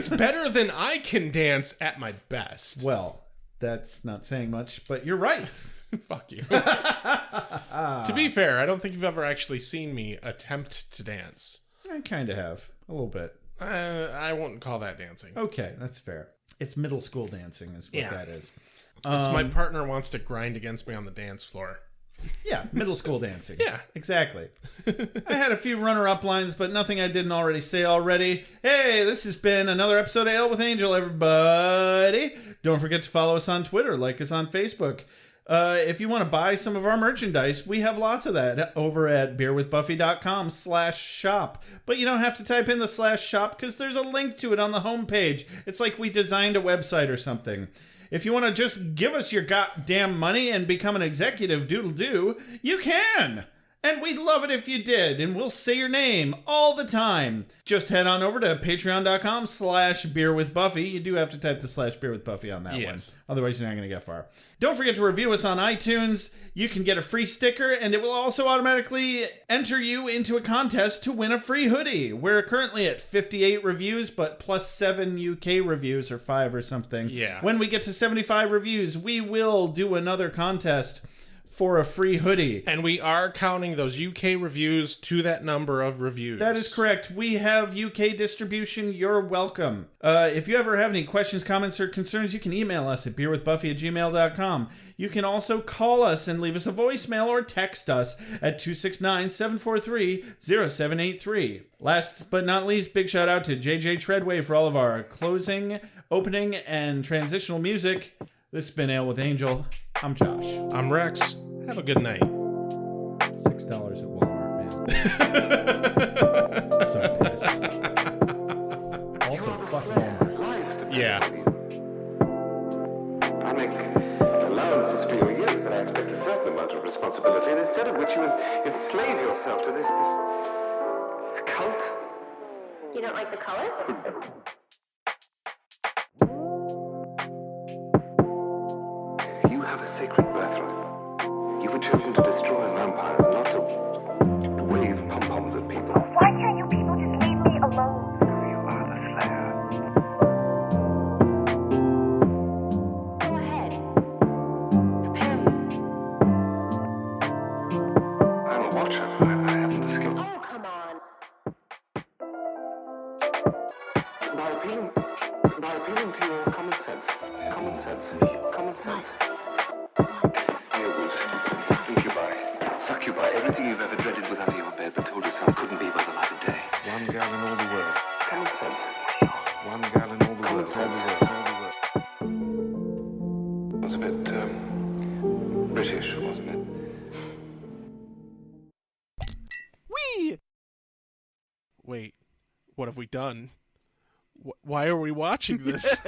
better than I can dance at my best. Well, that's not saying much, but you're right. Fuck you. To be fair, I don't think you've ever actually seen me attempt to dance. I kind of have. A little bit. I wouldn't call that dancing. Okay, that's fair. It's middle school dancing is what that is. It's my partner wants to grind against me on the dance floor. Yeah, middle school dancing. Yeah. Exactly. I had a few runner-up lines, but nothing I didn't already say already. Hey, this has been another episode of Ale with Angel, everybody. Don't forget to follow us on Twitter, like us on Facebook. If you want to buy some of our merchandise, we have lots of that over at beerwithbuffy.com/shop. But you don't have to type in the /shop because there's a link to it on the homepage. It's like we designed a website or something. If you want to just give us your goddamn money and become an executive doodle-doo, you can! And we'd love it if you did, and we'll say your name all the time. Just head on over to patreon.com/beerwithbuffy. You do have to type the /beerwithbuffy on that one. Otherwise, you're not going to get far. Don't forget to review us on iTunes. You can get a free sticker, and it will also automatically enter you into a contest to win a free hoodie. We're currently at 58 reviews, but plus 7 UK reviews, or 5 or something. Yeah. When we get to 75 reviews, we will do another contest for a free hoodie. And we are counting those UK reviews to that number of reviews. That is correct. We have UK distribution. You're welcome. If you ever have any questions, comments, or concerns, you can email us at beerwithbuffy@gmail.com. You can also call us and leave us a voicemail or text us at 269-743-0783. Last but not least, big shout out to JJ Treadway for all of our closing, opening, and transitional music. This has been Ale with Angel. I'm Josh. I'm Rex. Have a good night. $6 at Walmart, man. So pissed. Also, fuck Walmart. Yeah. I make allowances for your years, but I expect a certain amount of responsibility, and instead of which you enslave yourself to this cult. You don't like the color? You have a sacred birthright. You were chosen to destroy vampires, not to wave pom-poms at people. Why can't you people just leave me alone? You are the Slayer. Go ahead. nonsense. Werewolves, incubi, succubi, everything you've ever dreaded was under your bed but told yourself couldn't be by the light of day. One girl in all the world. Common sense. One girl in all the Common world. sense. It was a bit, British, wasn't it? Wait, what have we done? Why are we watching this?